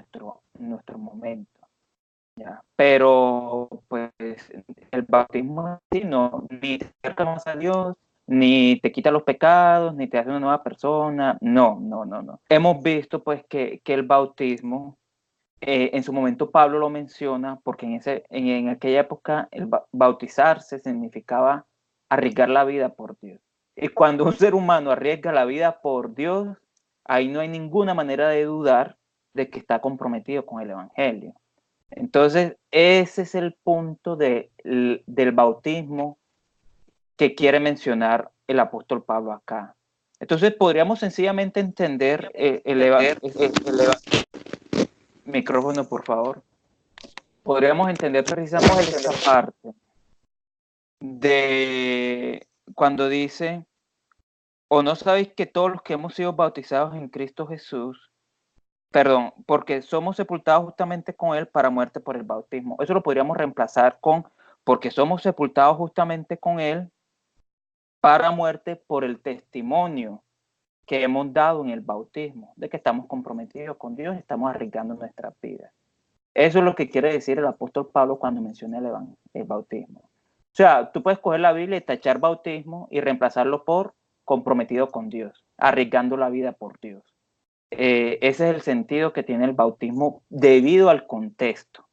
[SPEAKER 1] nuestro momento. ¿Ya? Pero pues el bautismo sí no, ni te acerca más a Dios, ni te quita los pecados, ni te hace una nueva persona. No, no, no, no. Hemos visto pues que el bautismo, en su momento Pablo lo menciona, porque en aquella época el bautizarse significaba arriesgar la vida por Dios. Y cuando un ser humano arriesga la vida por Dios, ahí no hay ninguna manera de dudar de que está comprometido con el Evangelio. Entonces, ese es el punto del bautismo que quiere mencionar el apóstol Pablo acá. Entonces podríamos sencillamente entender micrófono, por favor. Podríamos entender precisamente esta parte de cuando dice, o no sabéis que todos los que hemos sido bautizados en Cristo Jesús, perdón, porque somos sepultados justamente con Él para muerte por el bautismo. Eso lo podríamos reemplazar con, porque somos sepultados justamente con Él para muerte por el testimonio que hemos dado en el bautismo, de que estamos comprometidos con Dios, estamos arriesgando nuestras vidas. Eso es lo que quiere decir el apóstol Pablo cuando menciona el bautismo. O sea, tú puedes coger la Biblia y tachar bautismo y reemplazarlo por comprometido con Dios, arriesgando la vida por Dios. Ese es el sentido que tiene el bautismo debido al contexto.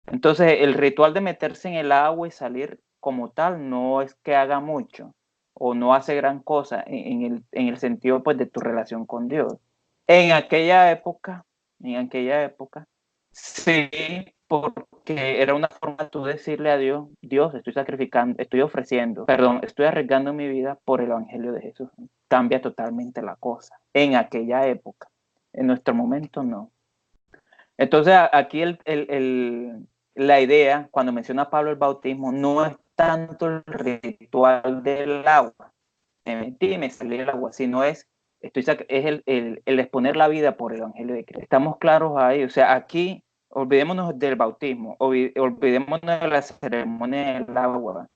[SPEAKER 1] Entonces, el ritual de meterse en el agua y salir como tal no es que haga mucho o no hace gran cosa en el sentido pues, de tu relación con Dios. En aquella época, sí, porque era una forma de tú decirle a Dios, Dios, estoy sacrificando, estoy arriesgando mi vida por el Evangelio de Jesús. Cambia totalmente la cosa. En aquella época. En nuestro momento no. Entonces aquí la idea, cuando menciona Pablo el bautismo, no es tanto el ritual del agua, me metí y me salí del agua, sino es el exponer la vida por el Evangelio de Cristo. Estamos claros ahí, o sea, aquí olvidémonos del bautismo, olvidémonos de la ceremonia del agua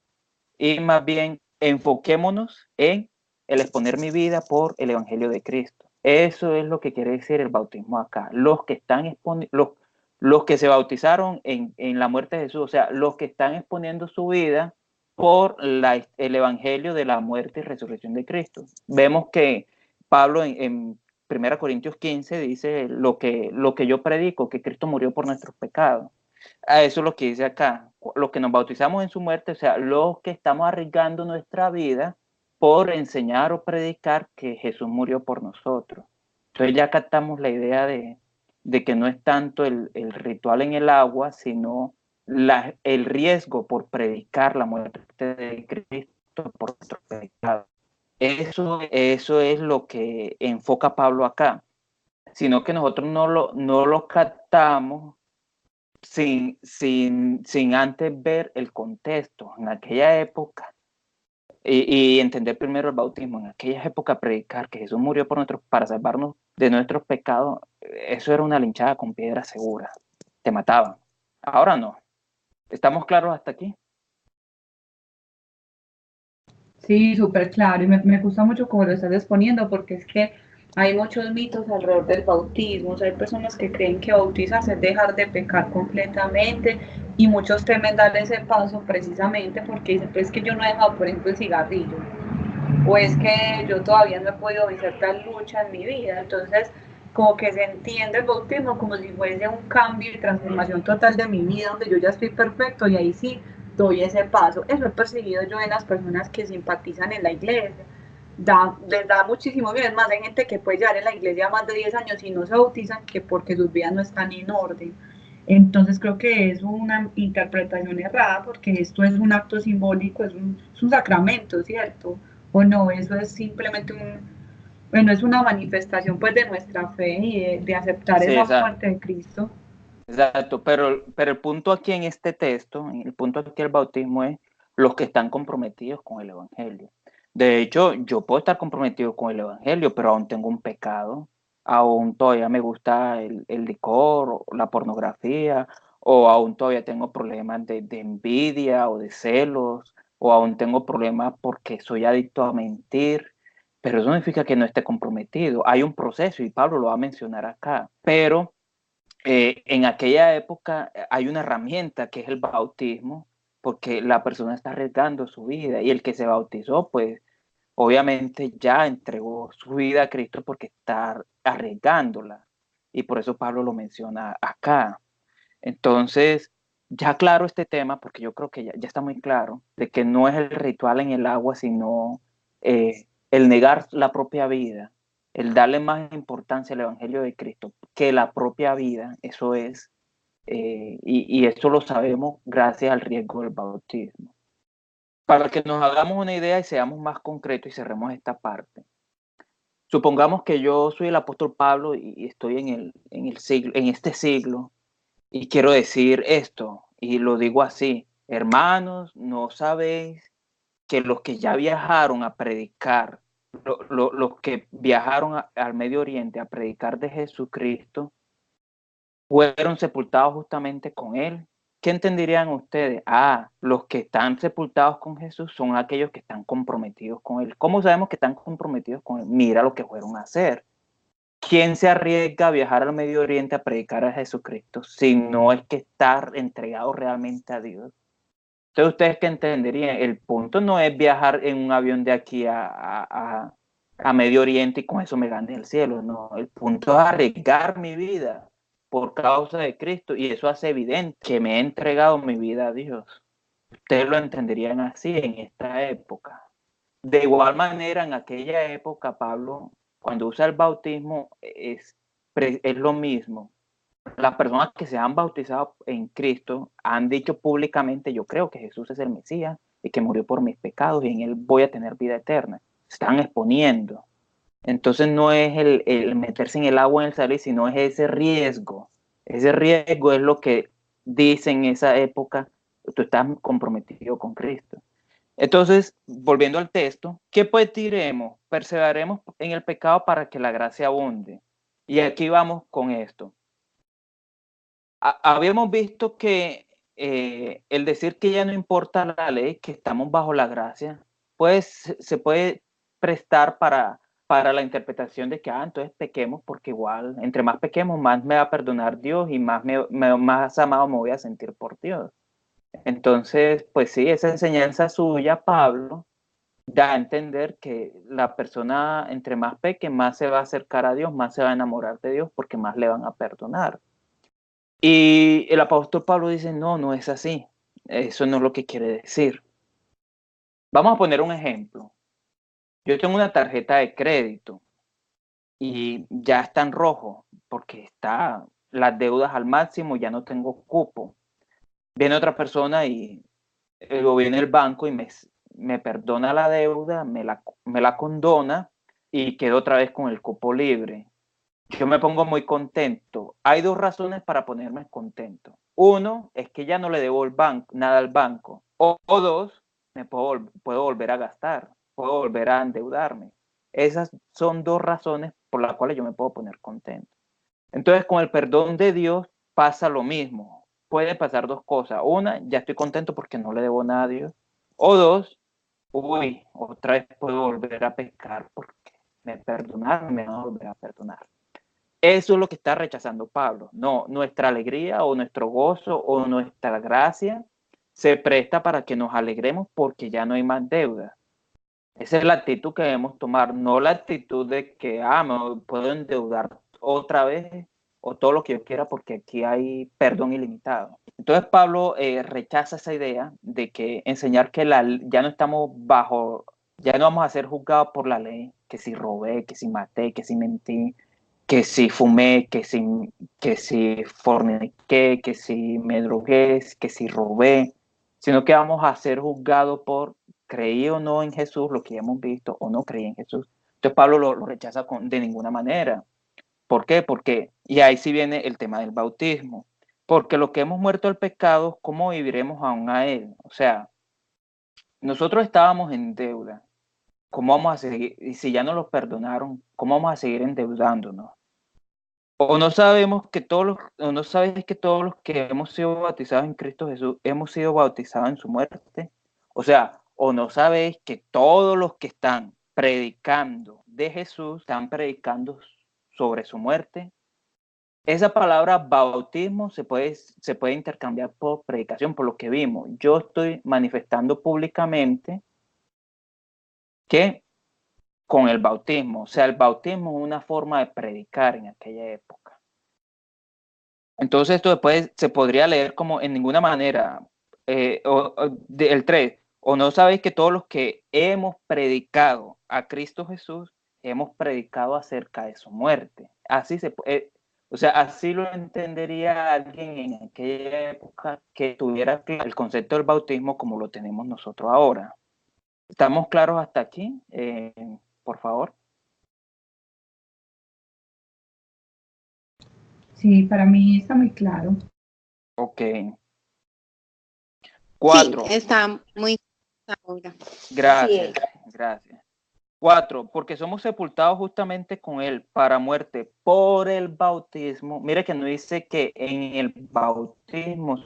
[SPEAKER 1] y más bien enfoquémonos en el exponer mi vida por el Evangelio de Cristo. Eso es lo que quiere decir el bautismo acá. Los que se bautizaron en la muerte de Jesús, o sea, los que están exponiendo su vida por el Evangelio de la muerte y resurrección de Cristo. Vemos que Pablo en 1 Corintios 15 dice lo que yo predico, que Cristo murió por nuestros pecados. Eso es lo que dice acá. Los que nos bautizamos en su muerte, o sea, los que estamos arriesgando nuestra vida por enseñar o predicar que Jesús murió por nosotros. Entonces ya captamos la idea de que no es tanto el ritual en el agua, sino el riesgo por predicar la muerte de Cristo por nuestros pecados. Eso es lo que enfoca Pablo acá, sino que nosotros no lo captamos sin antes ver el contexto. En aquella época, y entender primero el bautismo, en aquella época predicar que Jesús murió para salvarnos de nuestros pecados, eso era una linchada con piedra segura. Te mataban. Ahora no. ¿Estamos claros hasta aquí?
[SPEAKER 2] Sí, súper claro, y me gusta mucho cómo lo estás exponiendo, porque es que hay muchos mitos alrededor del bautismo. O sea, hay personas que creen que bautizarse es dejar de pecar completamente, y muchos temen dar ese paso precisamente porque dicen, pues es que yo no he dejado, por ejemplo, el cigarrillo, o es que yo todavía no he podido vencer tal lucha en mi vida. Entonces, como que se entiende el bautismo como si fuese un cambio y transformación total de mi vida, donde yo ya estoy perfecto y ahí sí doy ese paso. Eso he percibido yo en las personas que simpatizan en la iglesia. Les da muchísimo bien. Es más, hay gente que puede llevar en la iglesia más de 10 años y no se bautizan, que porque sus vidas no están en orden. Entonces creo que es una interpretación errada, porque esto es un acto simbólico, es un sacramento, ¿cierto? O no, eso es simplemente bueno, es una manifestación pues de nuestra fe y de aceptar
[SPEAKER 1] Sí,
[SPEAKER 2] esa
[SPEAKER 1] exacto.
[SPEAKER 2] muerte de Cristo.
[SPEAKER 1] Exacto, pero el punto aquí en este texto, el punto aquí del bautismo es los que están comprometidos con el Evangelio. De hecho, yo puedo estar comprometido con el Evangelio, pero aún tengo un pecado, aún todavía me gusta el licor, o la pornografía, o aún todavía tengo problemas de envidia o de celos, o aún tengo problemas porque soy adicto a mentir, pero eso no significa que no esté comprometido. Hay un proceso y Pablo lo va a mencionar acá, pero en aquella época hay una herramienta que es el bautismo, porque la persona está arriesgando su vida y el que se bautizó, pues obviamente ya entregó su vida a Cristo porque está arriesgándola. Y por eso Pablo lo menciona acá. Entonces, ya claro este tema, porque yo creo que ya está muy claro, de que no es el ritual en el agua, sino el negar la propia vida, el darle más importancia al Evangelio de Cristo que la propia vida, eso es, y eso lo sabemos gracias al riesgo del bautismo. Para que nos hagamos una idea y seamos más concretos y cerremos esta parte. Supongamos que yo soy el apóstol Pablo y estoy en este siglo y quiero decir esto, y lo digo así: hermanos, no sabéis que los que ya viajaron a predicar, los que viajaron al Medio Oriente a predicar de Jesucristo, fueron sepultados justamente con él. ¿Qué entenderían ustedes? Los que están sepultados con Jesús son aquellos que están comprometidos con él. ¿Cómo sabemos que están comprometidos con él? Mira lo que fueron a hacer. ¿Quién se arriesga a viajar al Medio Oriente a predicar a Jesucristo si no es que está entregado realmente a Dios? Entonces, ¿ustedes qué entenderían? El punto no es viajar en un avión de aquí a Medio Oriente y con eso me gane el cielo. No, el punto es arriesgar mi vida por causa de Cristo, y eso hace evidente que me he entregado mi vida a Dios. Ustedes lo entenderían así en esta época. De igual manera, en aquella época, Pablo, cuando usa el bautismo, es lo mismo. Las personas que se han bautizado en Cristo han dicho públicamente: yo creo que Jesús es el Mesías y que murió por mis pecados y en él voy a tener vida eterna. Están exponiendo. Entonces no es el meterse en el agua en el salir, sino es ese riesgo. Ese riesgo es lo que dice en esa época: tú estás comprometido con Cristo. Entonces, volviendo al texto, ¿qué pues diremos? Perseveraremos en el pecado para que la gracia abunde. Y aquí vamos con esto. Habíamos visto que el decir que ya no importa la ley, que estamos bajo la gracia, pues se puede prestar para la interpretación de que entonces pequemos, porque igual, entre más pequemos, más me va a perdonar Dios y más amado me voy a sentir por Dios. Entonces, pues sí, esa enseñanza suya, Pablo, da a entender que la persona, entre más peque, más se va a acercar a Dios, más se va a enamorar de Dios, porque más le van a perdonar. Y el apóstol Pablo dice: no, no es así. Eso no es lo que quiere decir. Vamos a poner un ejemplo. Yo tengo una tarjeta de crédito y ya está en rojo porque está las deudas al máximo, ya no tengo cupo. Viene otra persona y viene el banco y me perdona la deuda, me la condona y quedo otra vez con el cupo libre. Yo me pongo muy contento. Hay dos razones para ponerme contento. Uno es que ya no le debo nada al banco. O dos, puedo volver a gastar, puedo volver a endeudarme. Esas son dos razones por las cuales yo me puedo poner contento. Entonces, con el perdón de Dios pasa lo mismo. Puede pasar dos cosas. Una, ya estoy contento porque no le debo nada a Dios. O dos, otra vez puedo volver a pecar porque me perdonaron, me van a volver a perdonar. Eso es lo que está rechazando Pablo. No, nuestra alegría o nuestro gozo o nuestra gracia se presta para que nos alegremos porque ya no hay más deuda. Esa es la actitud que debemos tomar, no la actitud de que me puedo endeudar otra vez o todo lo que yo quiera porque aquí hay perdón ilimitado. Entonces Pablo rechaza esa idea de que enseñar que ya no estamos ya no vamos a ser juzgados por la ley, que si robé, que si maté, que si mentí, que si fumé, que si forniqué, que si me drogué, que si robé, sino que vamos a ser juzgados por creí o no en Jesús, lo que ya hemos visto, o no creí en Jesús. Entonces Pablo lo rechaza de ninguna manera. ¿Por qué? Porque, y ahí sí viene el tema del bautismo, porque lo que hemos muerto al pecado, ¿cómo viviremos aún a él? O sea, nosotros estábamos en deuda. ¿Cómo vamos a seguir? Y si ya nos los perdonaron, ¿cómo vamos a seguir endeudándonos? O no sabemos que o no sabes que todos los que hemos sido bautizados en Cristo Jesús hemos sido bautizados en su muerte. O sea, o no sabéis que todos los que están predicando de Jesús están predicando sobre su muerte. Esa palabra bautismo se puede intercambiar por predicación, por lo que vimos. Yo estoy manifestando públicamente que con el bautismo, o sea, el bautismo es una forma de predicar en aquella época. Entonces esto después se podría leer como en ninguna manera, el 3, o no sabéis que todos los que hemos predicado a Cristo Jesús, hemos predicado acerca de su muerte. Así O sea, así lo entendería alguien en aquella época que tuviera el concepto del bautismo como lo tenemos nosotros ahora. ¿Estamos claros hasta aquí? Por favor.
[SPEAKER 2] Sí, para mí está muy claro.
[SPEAKER 1] Ok.
[SPEAKER 4] Sí,
[SPEAKER 1] 4.
[SPEAKER 4] está muy ahora.
[SPEAKER 1] Gracias,
[SPEAKER 3] Sí,
[SPEAKER 1] gracias. 4. Porque somos sepultados justamente con él para muerte por el bautismo. Mire que no dice que en el bautismo,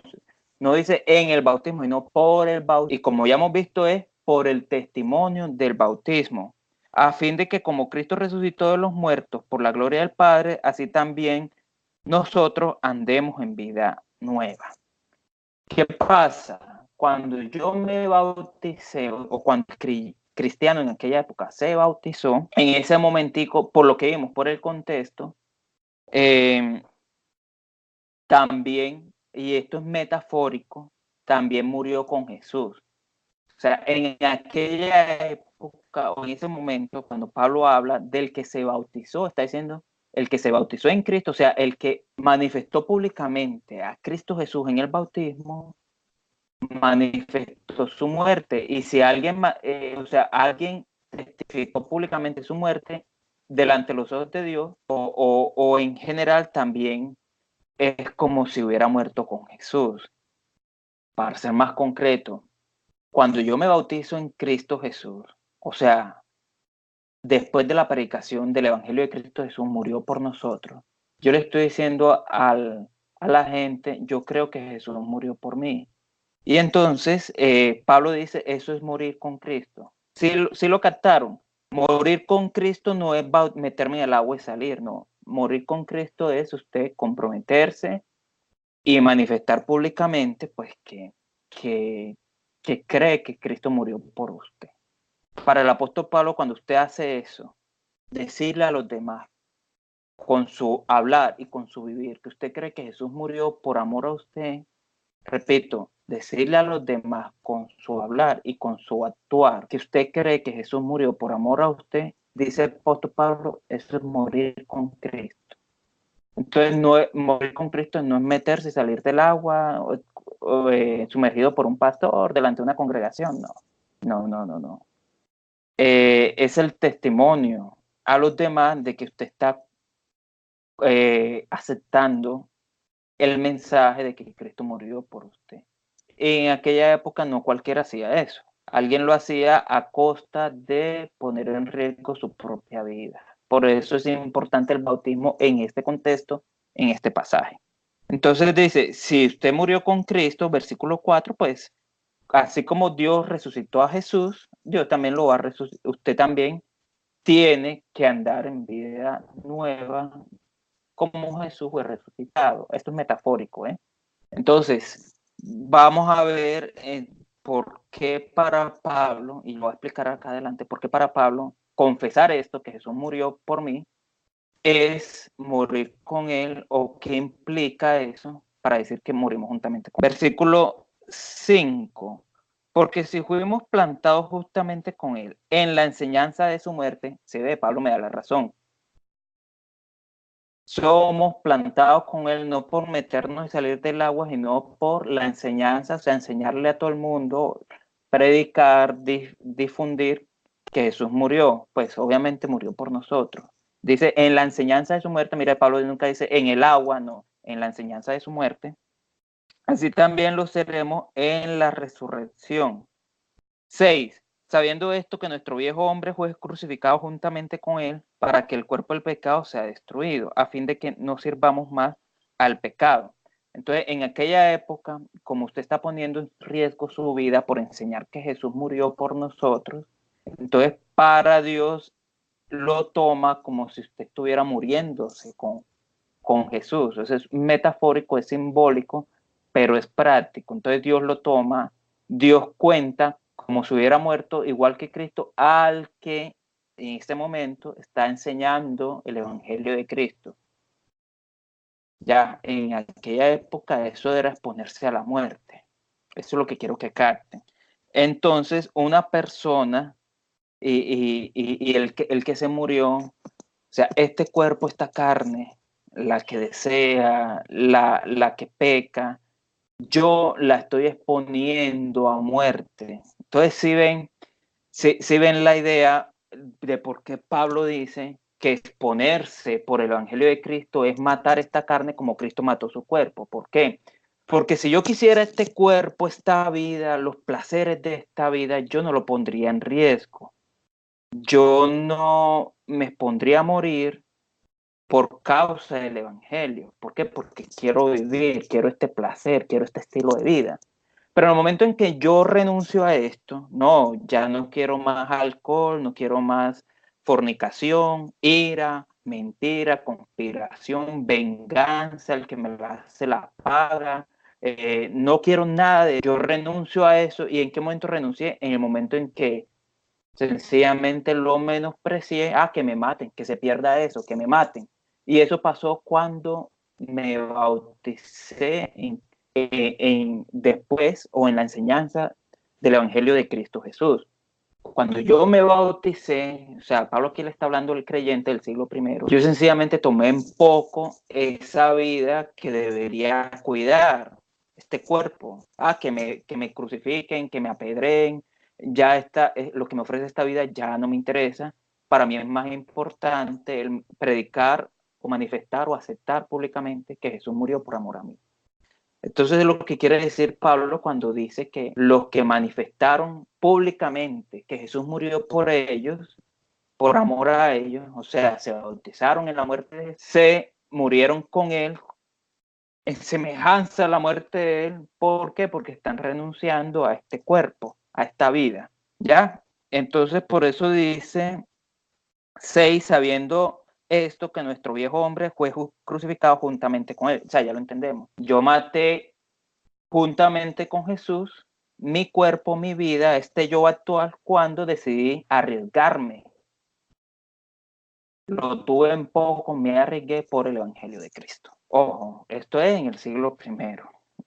[SPEAKER 1] no dice en el bautismo, sino por el bautismo. Y como ya hemos visto, es por el testimonio del bautismo, a fin de que como Cristo resucitó de los muertos por la gloria del Padre, así también nosotros andemos en vida nueva. ¿Qué pasa? Cuando yo me bauticé, o cuando cristiano en aquella época se bautizó, en ese momentico, por lo que vimos, por el contexto, también, y esto es metafórico, también murió con Jesús. O sea, en aquella época o en ese momento, cuando Pablo habla del que se bautizó, está diciendo el que se bautizó en Cristo, o sea, el que manifestó públicamente a Cristo Jesús en el bautismo, manifestó su muerte. Y si alguien, o sea, alguien testificó públicamente su muerte delante de los ojos de Dios, o en general también es como si hubiera muerto con Jesús. Para ser más concreto, cuando yo me bautizo en Cristo Jesús, o sea, después de la predicación del Evangelio de Cristo Jesús murió por nosotros, yo le estoy diciendo a la gente, yo creo que Jesús murió por mí. Y entonces Pablo dice, eso es morir con Cristo. Sí lo captaron. Morir con Cristo no es meterme en el agua y salir, no. Morir con Cristo es usted comprometerse y manifestar públicamente, pues, que cree que Cristo murió por usted. Para el apóstol Pablo, cuando usted hace eso, decirle a los demás, con su hablar y con su vivir, que usted cree que Jesús murió por amor a usted, repito, decirle a los demás con su hablar y con su actuar que usted cree que Jesús murió por amor a usted, dice el apóstol Pablo, eso es morir con Cristo. Entonces, morir con Cristo no es meterse y salir del agua o sumergido por un pastor delante de una congregación, no. No. Es el testimonio a los demás de que usted está aceptando el mensaje de que Cristo murió por usted. En aquella época no cualquiera hacía eso. Alguien lo hacía a costa de poner en riesgo su propia vida. Por eso es importante el bautismo en este contexto, en este pasaje. Entonces dice, si usted murió con Cristo, versículo 4, pues así como Dios resucitó a Jesús, Dios también lo va a resucitar. Usted también tiene que andar en vida nueva como Jesús fue resucitado. Esto es metafórico, ¿eh? Entonces, vamos a ver por qué para Pablo, y lo voy a explicar acá adelante, por qué para Pablo confesar esto, que Jesús murió por mí, es morir con él, o qué implica eso para decir que morimos juntamente con él. Versículo 5. Porque si fuimos plantados justamente con él en la enseñanza de su muerte, se ve, Pablo me da la razón. Somos plantados con él no por meternos y salir del agua, sino por la enseñanza, o sea, enseñarle a todo el mundo, predicar, difundir que Jesús murió. Pues obviamente murió por nosotros. Dice, en la enseñanza de su muerte, mira, Pablo nunca dice en el agua, no, en la enseñanza de su muerte. Así también lo seremos en la resurrección. 6. Sabiendo esto, que nuestro viejo hombre fue crucificado juntamente con él para que el cuerpo del pecado sea destruido, a fin de que no sirvamos más al pecado. Entonces, en aquella época, como usted está poniendo en riesgo su vida por enseñar que Jesús murió por nosotros, entonces para Dios lo toma como si usted estuviera muriéndose con Jesús. Eso es metafórico, es simbólico, pero es práctico. Entonces Dios lo toma, Dios cuenta como si hubiera muerto igual que Cristo al que en este momento está enseñando el Evangelio de Cristo. Ya en aquella época eso era exponerse a la muerte. Eso es lo que quiero que capten. Entonces una persona y el que se murió, o sea, este cuerpo, esta carne, la que desea, la que peca, yo la estoy exponiendo a muerte. Entonces, si ven la idea de por qué Pablo dice que exponerse por el Evangelio de Cristo es matar esta carne como Cristo mató su cuerpo. ¿Por qué? Porque si yo quisiera este cuerpo, esta vida, los placeres de esta vida, yo no lo pondría en riesgo. Yo no me pondría a morir por causa del Evangelio. ¿Por qué? Porque quiero vivir, quiero este placer, quiero este estilo de vida. Pero en el momento en que yo renuncio a esto, no, ya no quiero más alcohol, no quiero más fornicación, ira, mentira, conspiración, venganza, el que me la, se la paga, no quiero nada de, yo renuncio a eso. ¿Y en qué momento renuncié? En el momento en que sencillamente lo menosprecié, que me maten, que se pierda eso, que me maten. Y eso pasó cuando me bauticé después o en la enseñanza del Evangelio de Cristo Jesús. Cuando yo me bauticé, o sea, Pablo aquí le está hablando del creyente del siglo I, yo sencillamente tomé en poco esa vida que debería cuidar, este cuerpo, que me crucifiquen, que me apedreen, ya está, lo que me ofrece esta vida ya no me interesa. Para mí es más importante el predicar o manifestar o aceptar públicamente que Jesús murió por amor a mí. Entonces es lo que quiere decir Pablo cuando dice que los que manifestaron públicamente que Jesús murió por ellos, por amor a ellos, o sea, se bautizaron en la muerte de Jesús, se murieron con él en semejanza a la muerte de él. ¿Por qué? Porque están renunciando a este cuerpo, a esta vida, ¿ya? Entonces por eso dice 6, sabiendo esto, que nuestro viejo hombre fue crucificado juntamente con él. O sea, ya lo entendemos. Yo maté juntamente con Jesús mi cuerpo, mi vida, este yo actual, cuando decidí arriesgarme. Lo tuve en poco, me arriesgué por el Evangelio de Cristo. Ojo, esto es en el siglo I.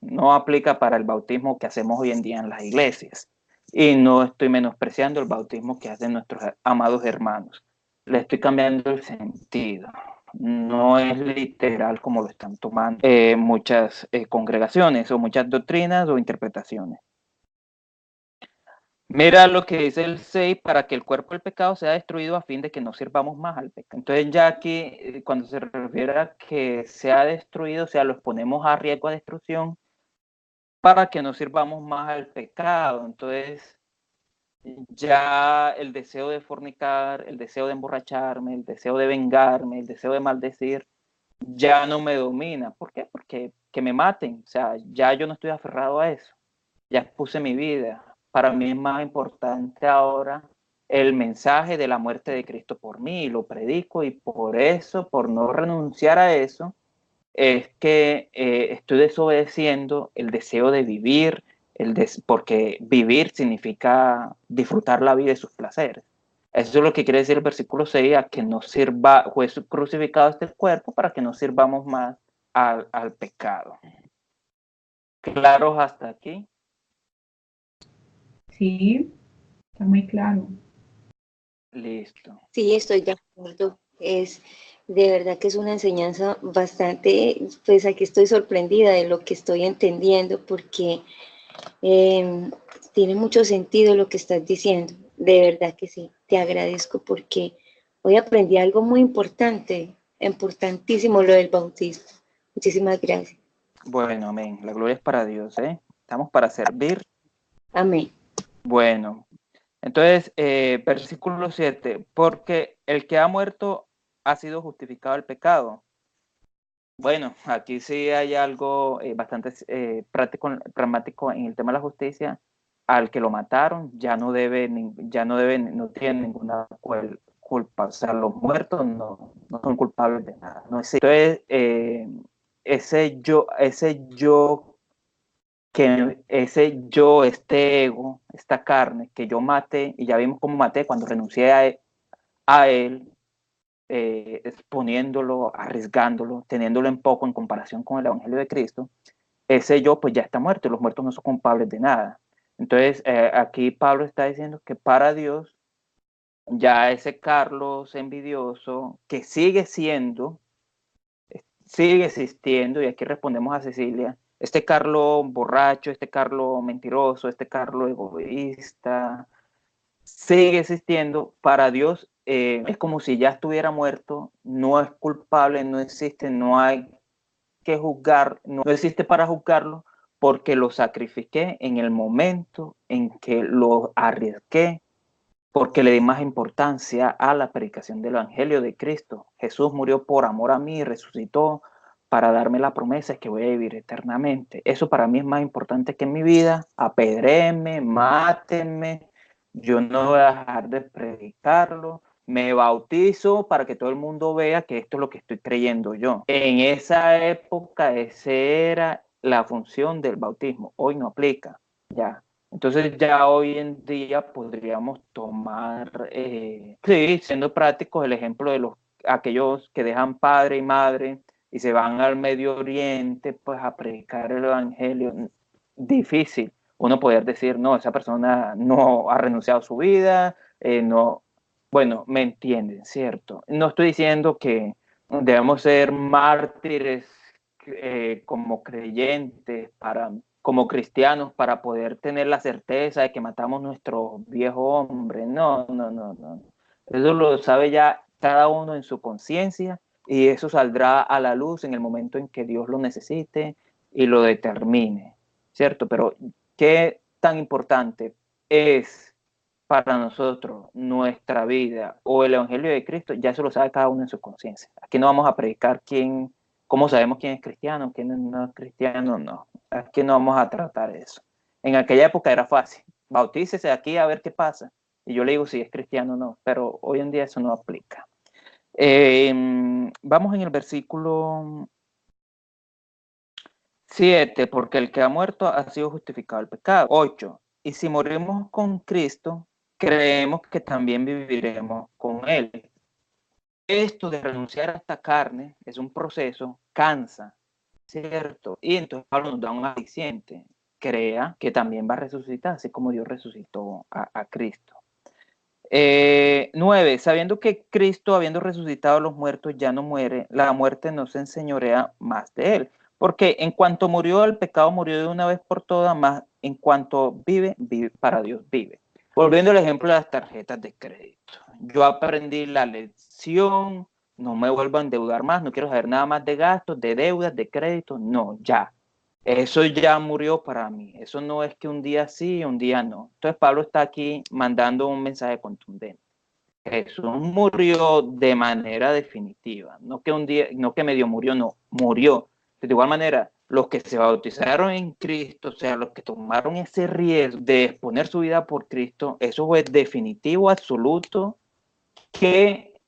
[SPEAKER 1] No aplica para el bautismo que hacemos hoy en día en las iglesias. Y no estoy menospreciando el bautismo que hacen nuestros amados hermanos. Le estoy cambiando el sentido. No es literal como lo están tomando muchas congregaciones o muchas doctrinas o interpretaciones. Mira lo que dice el 6, para que el cuerpo del pecado sea destruido a fin de que no sirvamos más al pecado. Entonces ya aquí, cuando se refiere a que sea destruido, o sea, los ponemos a riesgo de destrucción para que no sirvamos más al pecado. Entonces ya el deseo de fornicar, el deseo de emborracharme, el deseo de vengarme, el deseo de maldecir, ya no me domina. ¿Por qué? Porque que me maten. O sea, ya yo no estoy aferrado a eso. Ya puse mi vida. Para mí es más importante ahora el mensaje de la muerte de Cristo por mí, lo predico, y por eso, por no renunciar a eso, es que estoy desobedeciendo el deseo de vivir, porque vivir significa disfrutar la vida y sus placeres. Eso es lo que quiere decir el versículo 6, a que no sirva, fue crucificado este cuerpo para que no sirvamos más al pecado. ¿Claros hasta aquí?
[SPEAKER 2] Sí, está muy claro.
[SPEAKER 1] Listo.
[SPEAKER 3] Sí, estoy de acuerdo. Es de verdad que es una enseñanza bastante, pues aquí estoy sorprendida de lo que estoy entendiendo, porque tiene mucho sentido lo que estás diciendo. De verdad que sí, te agradezco porque hoy aprendí algo muy importante, importantísimo, lo del bautismo. Muchísimas gracias.
[SPEAKER 1] Bueno, amén. La gloria es para Dios, ¿eh? Estamos para servir.
[SPEAKER 3] Amén.
[SPEAKER 1] Bueno, entonces, versículo 7, porque el que ha muerto ha sido justificado el pecado. Bueno, aquí sí hay algo bastante pragmático en el tema de la justicia. Al que lo mataron ya no no tiene ninguna culpa. O sea, los muertos no son culpables de nada. No es, entonces, ese yo, este ego, esta carne que yo maté, y ya vimos cómo maté cuando renuncié a él, exponiéndolo, arriesgándolo, teniéndolo en poco en comparación con el Evangelio de Cristo, ese yo pues ya está muerto y los muertos no son culpables de nada. Entonces, aquí Pablo está diciendo que para Dios, ya ese Carlos envidioso, que sigue siendo sigue existiendo, y aquí respondemos a Cecilia, este Carlos borracho, este Carlos mentiroso, este Carlos egoísta, sigue existiendo. Para Dios es como si ya estuviera muerto, no es culpable, no existe, no hay que juzgar, no existe para juzgarlo, porque lo sacrifiqué en el momento en que lo arriesgué, porque le di más importancia a la predicación del Evangelio de Cristo. Jesús murió por amor a mí, resucitó para darme la promesa de que voy a vivir eternamente. Eso para mí es más importante que en mi vida. Apedréenme, mátenme, yo no voy a dejar de predicarlo. Me bautizo para que todo el mundo vea que esto es lo que estoy creyendo yo. En esa época, esa era la función del bautismo. Hoy no aplica, ya. Entonces ya hoy en día podríamos tomar, sí, siendo prácticos, el ejemplo de aquellos que dejan padre y madre y se van al Medio Oriente pues a predicar el Evangelio. Difícil uno poder decir, no, esa persona no ha renunciado a su vida, no, bueno, me entienden, ¿cierto? No estoy diciendo que debemos ser mártires como creyentes como cristianos para poder tener la certeza de que matamos nuestro viejo hombre. No, no, no, no. Eso lo sabe ya cada uno en su conciencia y eso saldrá a la luz en el momento en que Dios lo necesite y lo determine, ¿cierto? Pero ¿qué tan importante es para nosotros nuestra vida o el Evangelio de Cristo? Ya eso lo sabe cada uno en su conciencia. Aquí no vamos a predicar cómo sabemos quién es cristiano, quién no es cristiano, no. Aquí no vamos a tratar eso. En aquella época era fácil. Bautícese aquí a ver qué pasa. Y yo le digo si es cristiano o no, pero hoy en día eso no aplica. Vamos en el versículo 7, porque el que ha muerto ha sido justificado el pecado. 8, y si morimos con Cristo, creemos que también viviremos con Él. Esto de renunciar a esta carne es un proceso, cansa, ¿cierto? Y entonces Pablo nos da un aliciente, crea que también va a resucitar, así como Dios resucitó a Cristo. 9, sabiendo que Cristo, habiendo resucitado a los muertos, ya no muere, la muerte no se enseñorea más de él. Porque en cuanto murió el pecado, murió de una vez por todas, más en cuanto vive, vive para Dios vive. Volviendo al ejemplo de las tarjetas de crédito. Yo aprendí la lección, no me vuelvo a endeudar más, no quiero saber nada más de gastos, de deudas, de créditos, no, ya. Eso ya murió para mí. Eso no es que un día sí y un día no. Entonces Pablo está aquí mandando un mensaje contundente. Jesús murió de manera definitiva. No que un día, no que medio murió, no, murió. De igual manera, los que se bautizaron en Cristo, o sea, los que tomaron ese riesgo de exponer su vida por Cristo, eso fue definitivo, absoluto, que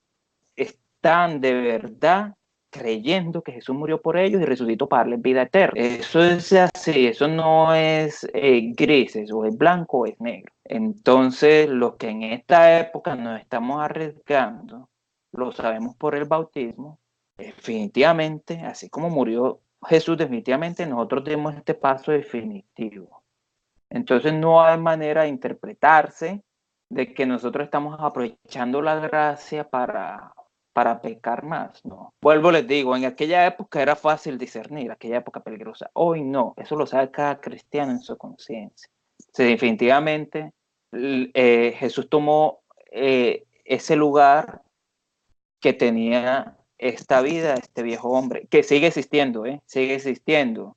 [SPEAKER 1] están de verdad creyendo que Jesús murió por ellos y resucitó para darles vida eterna. Eso es así, eso no es gris, eso es blanco o es negro. Entonces, los que en esta época nos estamos arriesgando, lo sabemos por el bautismo, definitivamente, así como murió Jesús, definitivamente nosotros demos este paso definitivo. Entonces, no hay manera de interpretarse de que nosotros estamos aprovechando la gracia para pecar más, ¿no? Vuelvo, les digo, en aquella época era fácil discernir, aquella época peligrosa. Hoy no, eso lo sabe cada cristiano en su conciencia. Sí, definitivamente Jesús tomó ese lugar que tenía esta vida, este viejo hombre, que sigue existiendo, sigue existiendo.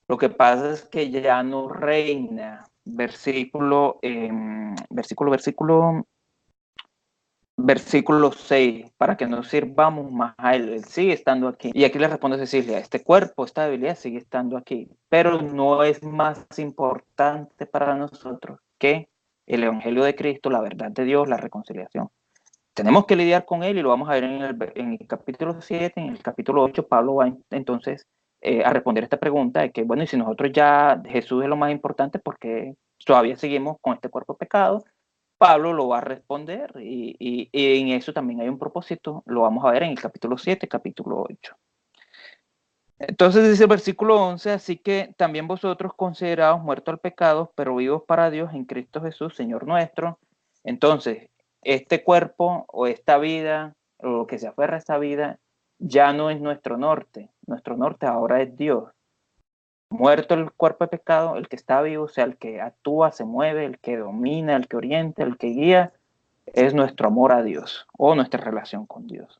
[SPEAKER 1] Lo que pasa es que ya no reina. Versículo 6, para que nos sirvamos más a él sigue estando aquí. Y aquí le responde Cecilia, este cuerpo, esta debilidad sigue estando aquí, pero no es más importante para nosotros que el Evangelio de Cristo, la verdad de Dios, la reconciliación. Tenemos que lidiar con él y lo vamos a ver en el capítulo 7, en el capítulo 8, Pablo va entonces a responder esta pregunta de que, bueno, y si nosotros ya Jesús es lo más importante, ¿por qué todavía seguimos con este cuerpo de pecado? Pablo lo va a responder y en eso también hay un propósito, lo vamos a ver en el capítulo 7, capítulo 8. Entonces dice el versículo 11, así que también vosotros considerados muertos al pecado, pero vivos para Dios en Cristo Jesús, Señor nuestro. Entonces, este cuerpo o esta vida, o lo que se aferra a esta vida, ya no es nuestro norte, nuestro norte ahora es Dios. Muerto el cuerpo de pecado, el que está vivo, o sea, el que actúa, se mueve, el que domina, el que orienta, el que guía, es nuestro amor a Dios o nuestra relación con Dios.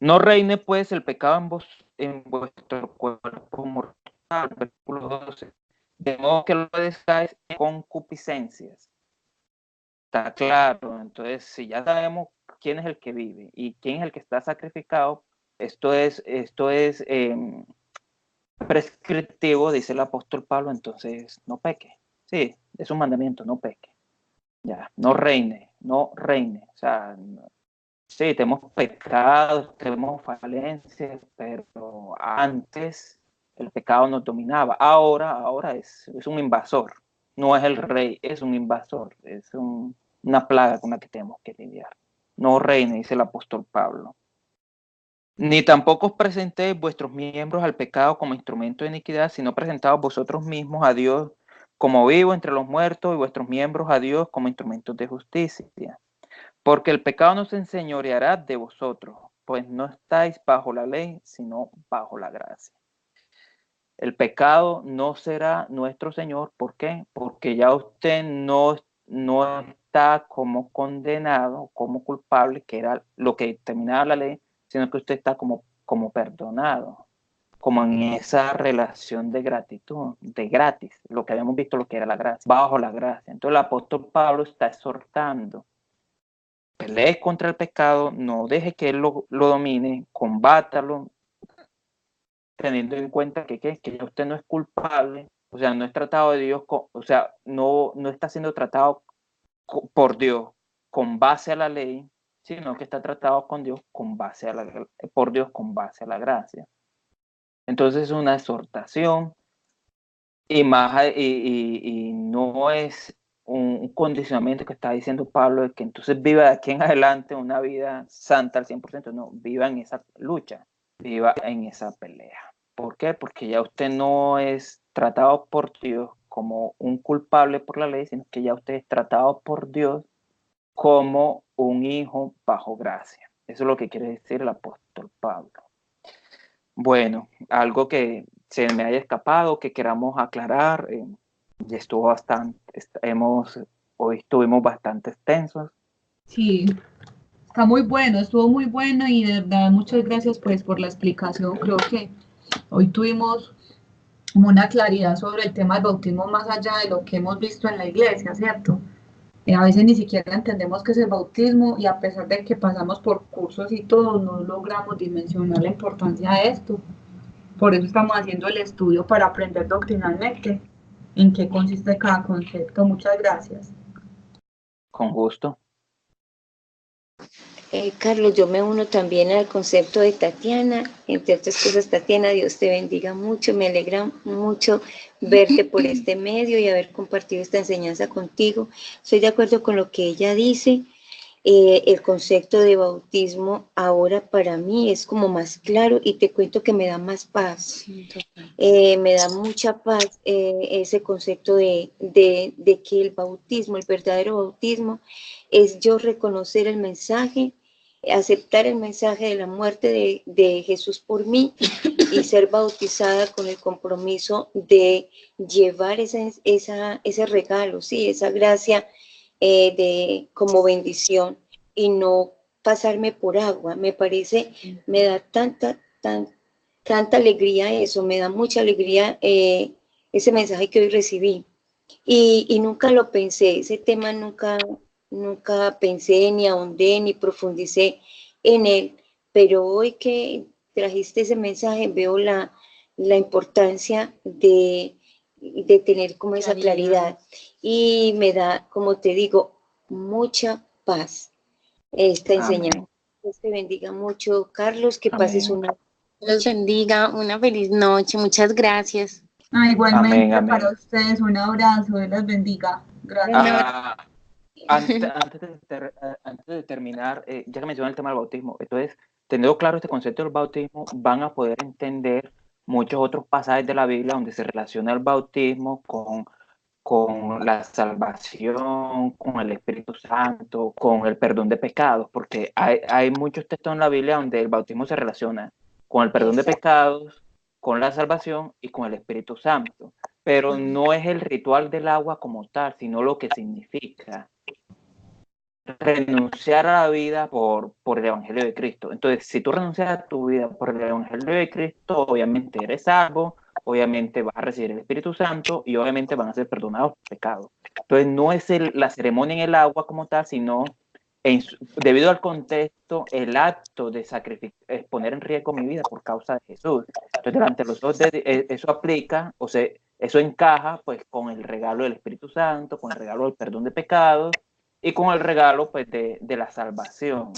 [SPEAKER 1] No reine pues el pecado en vuestro cuerpo mortal, versículo 12, de modo que lo deseáis en concupiscencias. Está claro, entonces si ya sabemos quién es el que vive y quién es el que está sacrificado, esto es prescriptivo, dice el apóstol Pablo, entonces no peque. Sí, es un mandamiento, no peque. Ya, no reine. O sea, sí, tenemos pecados, tenemos falencias, pero antes el pecado nos dominaba. Ahora es un invasor. No es el rey, es un invasor. Es una plaga con la que tenemos que lidiar. No reine, dice el apóstol Pablo. Ni tampoco os presentéis vuestros miembros al pecado como instrumento de iniquidad, sino presentaos vosotros mismos a Dios como vivo entre los muertos y vuestros miembros a Dios como instrumentos de justicia. Porque el pecado no se enseñoreará de vosotros, pues no estáis bajo la ley, sino bajo la gracia. El pecado no será nuestro Señor. ¿Por qué? Porque ya usted no está como condenado, como culpable, que era lo que determinaba la ley, sino que usted está como perdonado, como en esa relación de gratitud, de gratis, lo que habíamos visto, lo que era la gracia, bajo la gracia. Entonces el apóstol Pablo está exhortando: pelee contra el pecado, no deje que él lo domine, combátalo, teniendo en cuenta que ya usted no es culpable, o sea, no es tratado de Dios, o sea, no está siendo tratado por Dios con base a la ley, sino que está tratado con Dios por Dios con base a la gracia. Entonces es una exhortación y no es un condicionamiento que está diciendo Pablo de que entonces viva de aquí en adelante una vida santa al 100%, no, viva en esa lucha, viva en esa pelea. ¿Por qué? Porque ya usted no es tratado por Dios como un culpable por la ley, sino que ya usted es tratado por Dios como un hijo bajo gracia. Eso es lo que quiere decir el apóstol Pablo. Bueno, algo que se me haya escapado, que queramos aclarar, ya estuvo bastante, hoy estuvimos bastante extensos.
[SPEAKER 2] Sí, está muy bueno, estuvo muy bueno y de verdad muchas gracias pues por la explicación. Creo que hoy tuvimos una claridad sobre el tema del bautismo más allá de lo que hemos visto en la iglesia, ¿cierto? A veces ni siquiera entendemos qué es el bautismo y a pesar de que pasamos por cursos y todo, no logramos dimensionar la importancia de esto. Por eso estamos haciendo el estudio para aprender doctrinalmente en qué consiste cada concepto. Muchas gracias.
[SPEAKER 1] Con gusto.
[SPEAKER 3] Carlos, yo me uno también al concepto de Tatiana. Entre otras cosas, Tatiana, Dios te bendiga mucho. Me alegra mucho verte por este medio y haber compartido esta enseñanza contigo. Estoy de acuerdo con lo que ella dice. El concepto de bautismo ahora para mí es como más claro y te cuento que me da más paz. Me da mucha paz ese concepto de que el bautismo, el verdadero bautismo, es yo reconocer el mensaje, aceptar el mensaje de la muerte de Jesús por mí y ser bautizada con el compromiso de llevar ese regalo, ¿sí? Esa gracia como bendición y no pasarme por agua. Me parece, me da tanta alegría eso, me da mucha alegría ese mensaje que hoy recibí. Y nunca lo pensé, ese tema nunca pensé, ni ahondé, ni profundicé en él, pero hoy que trajiste ese mensaje veo la importancia de tener como esa claridad y me da, como te digo, mucha paz esta enseñanza. Dios te bendiga mucho, Carlos, que pases una...
[SPEAKER 4] Los bendiga, una feliz noche, muchas gracias.
[SPEAKER 2] Igualmente para ustedes, un abrazo, Dios les bendiga. Gracias.
[SPEAKER 1] Antes de terminar, ya que mencioné el tema del bautismo, entonces, teniendo claro este concepto del bautismo, van a poder entender muchos otros pasajes de la Biblia donde se relaciona el bautismo con la salvación, con el Espíritu Santo, con el perdón de pecados, porque hay muchos textos en la Biblia donde el bautismo se relaciona con el perdón de pecados, con la salvación y con el Espíritu Santo. Pero no es el ritual del agua como tal, sino lo que significa renunciar a la vida por el Evangelio de Cristo. Entonces, si tú renuncias a tu vida por el Evangelio de Cristo, obviamente eres salvo, obviamente vas a recibir el Espíritu Santo y obviamente van a ser perdonados los pecados. Entonces, no es la ceremonia en el agua como tal, sino debido al contexto, el acto de sacrificar, poner en riesgo mi vida por causa de Jesús. Entonces, delante de los ojos eso aplica, o sea, eso encaja pues con el regalo del Espíritu Santo, con el regalo del perdón de pecados y con el regalo pues de la salvación.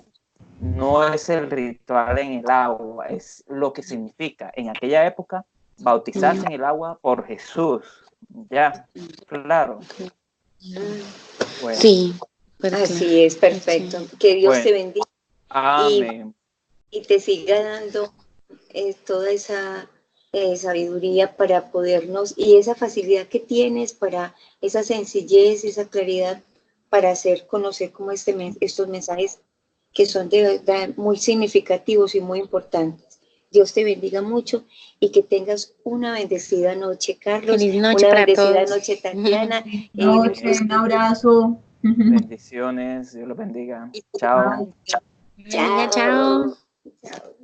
[SPEAKER 1] No es el ritual en el agua, es lo que significa en aquella época bautizarse en el agua por Jesús. Ya, claro.
[SPEAKER 4] Bueno. Sí.
[SPEAKER 3] Así es, perfecto. Que Dios te bendiga.
[SPEAKER 1] Amén.
[SPEAKER 3] Y te siga dando toda esa sabiduría para podernos, y esa facilidad que tienes para esa sencillez, esa claridad para hacer conocer como estos mensajes que son de verdad muy significativos y muy importantes. Dios te bendiga mucho y que tengas una bendecida noche, Carlos.
[SPEAKER 4] Feliz noche
[SPEAKER 3] una
[SPEAKER 4] para
[SPEAKER 3] bendecida
[SPEAKER 4] todos.
[SPEAKER 3] noche, Tatiana.
[SPEAKER 2] Un abrazo.
[SPEAKER 1] Bendiciones, Dios los bendiga. Chao.
[SPEAKER 4] Chao. Chao.
[SPEAKER 3] Chao.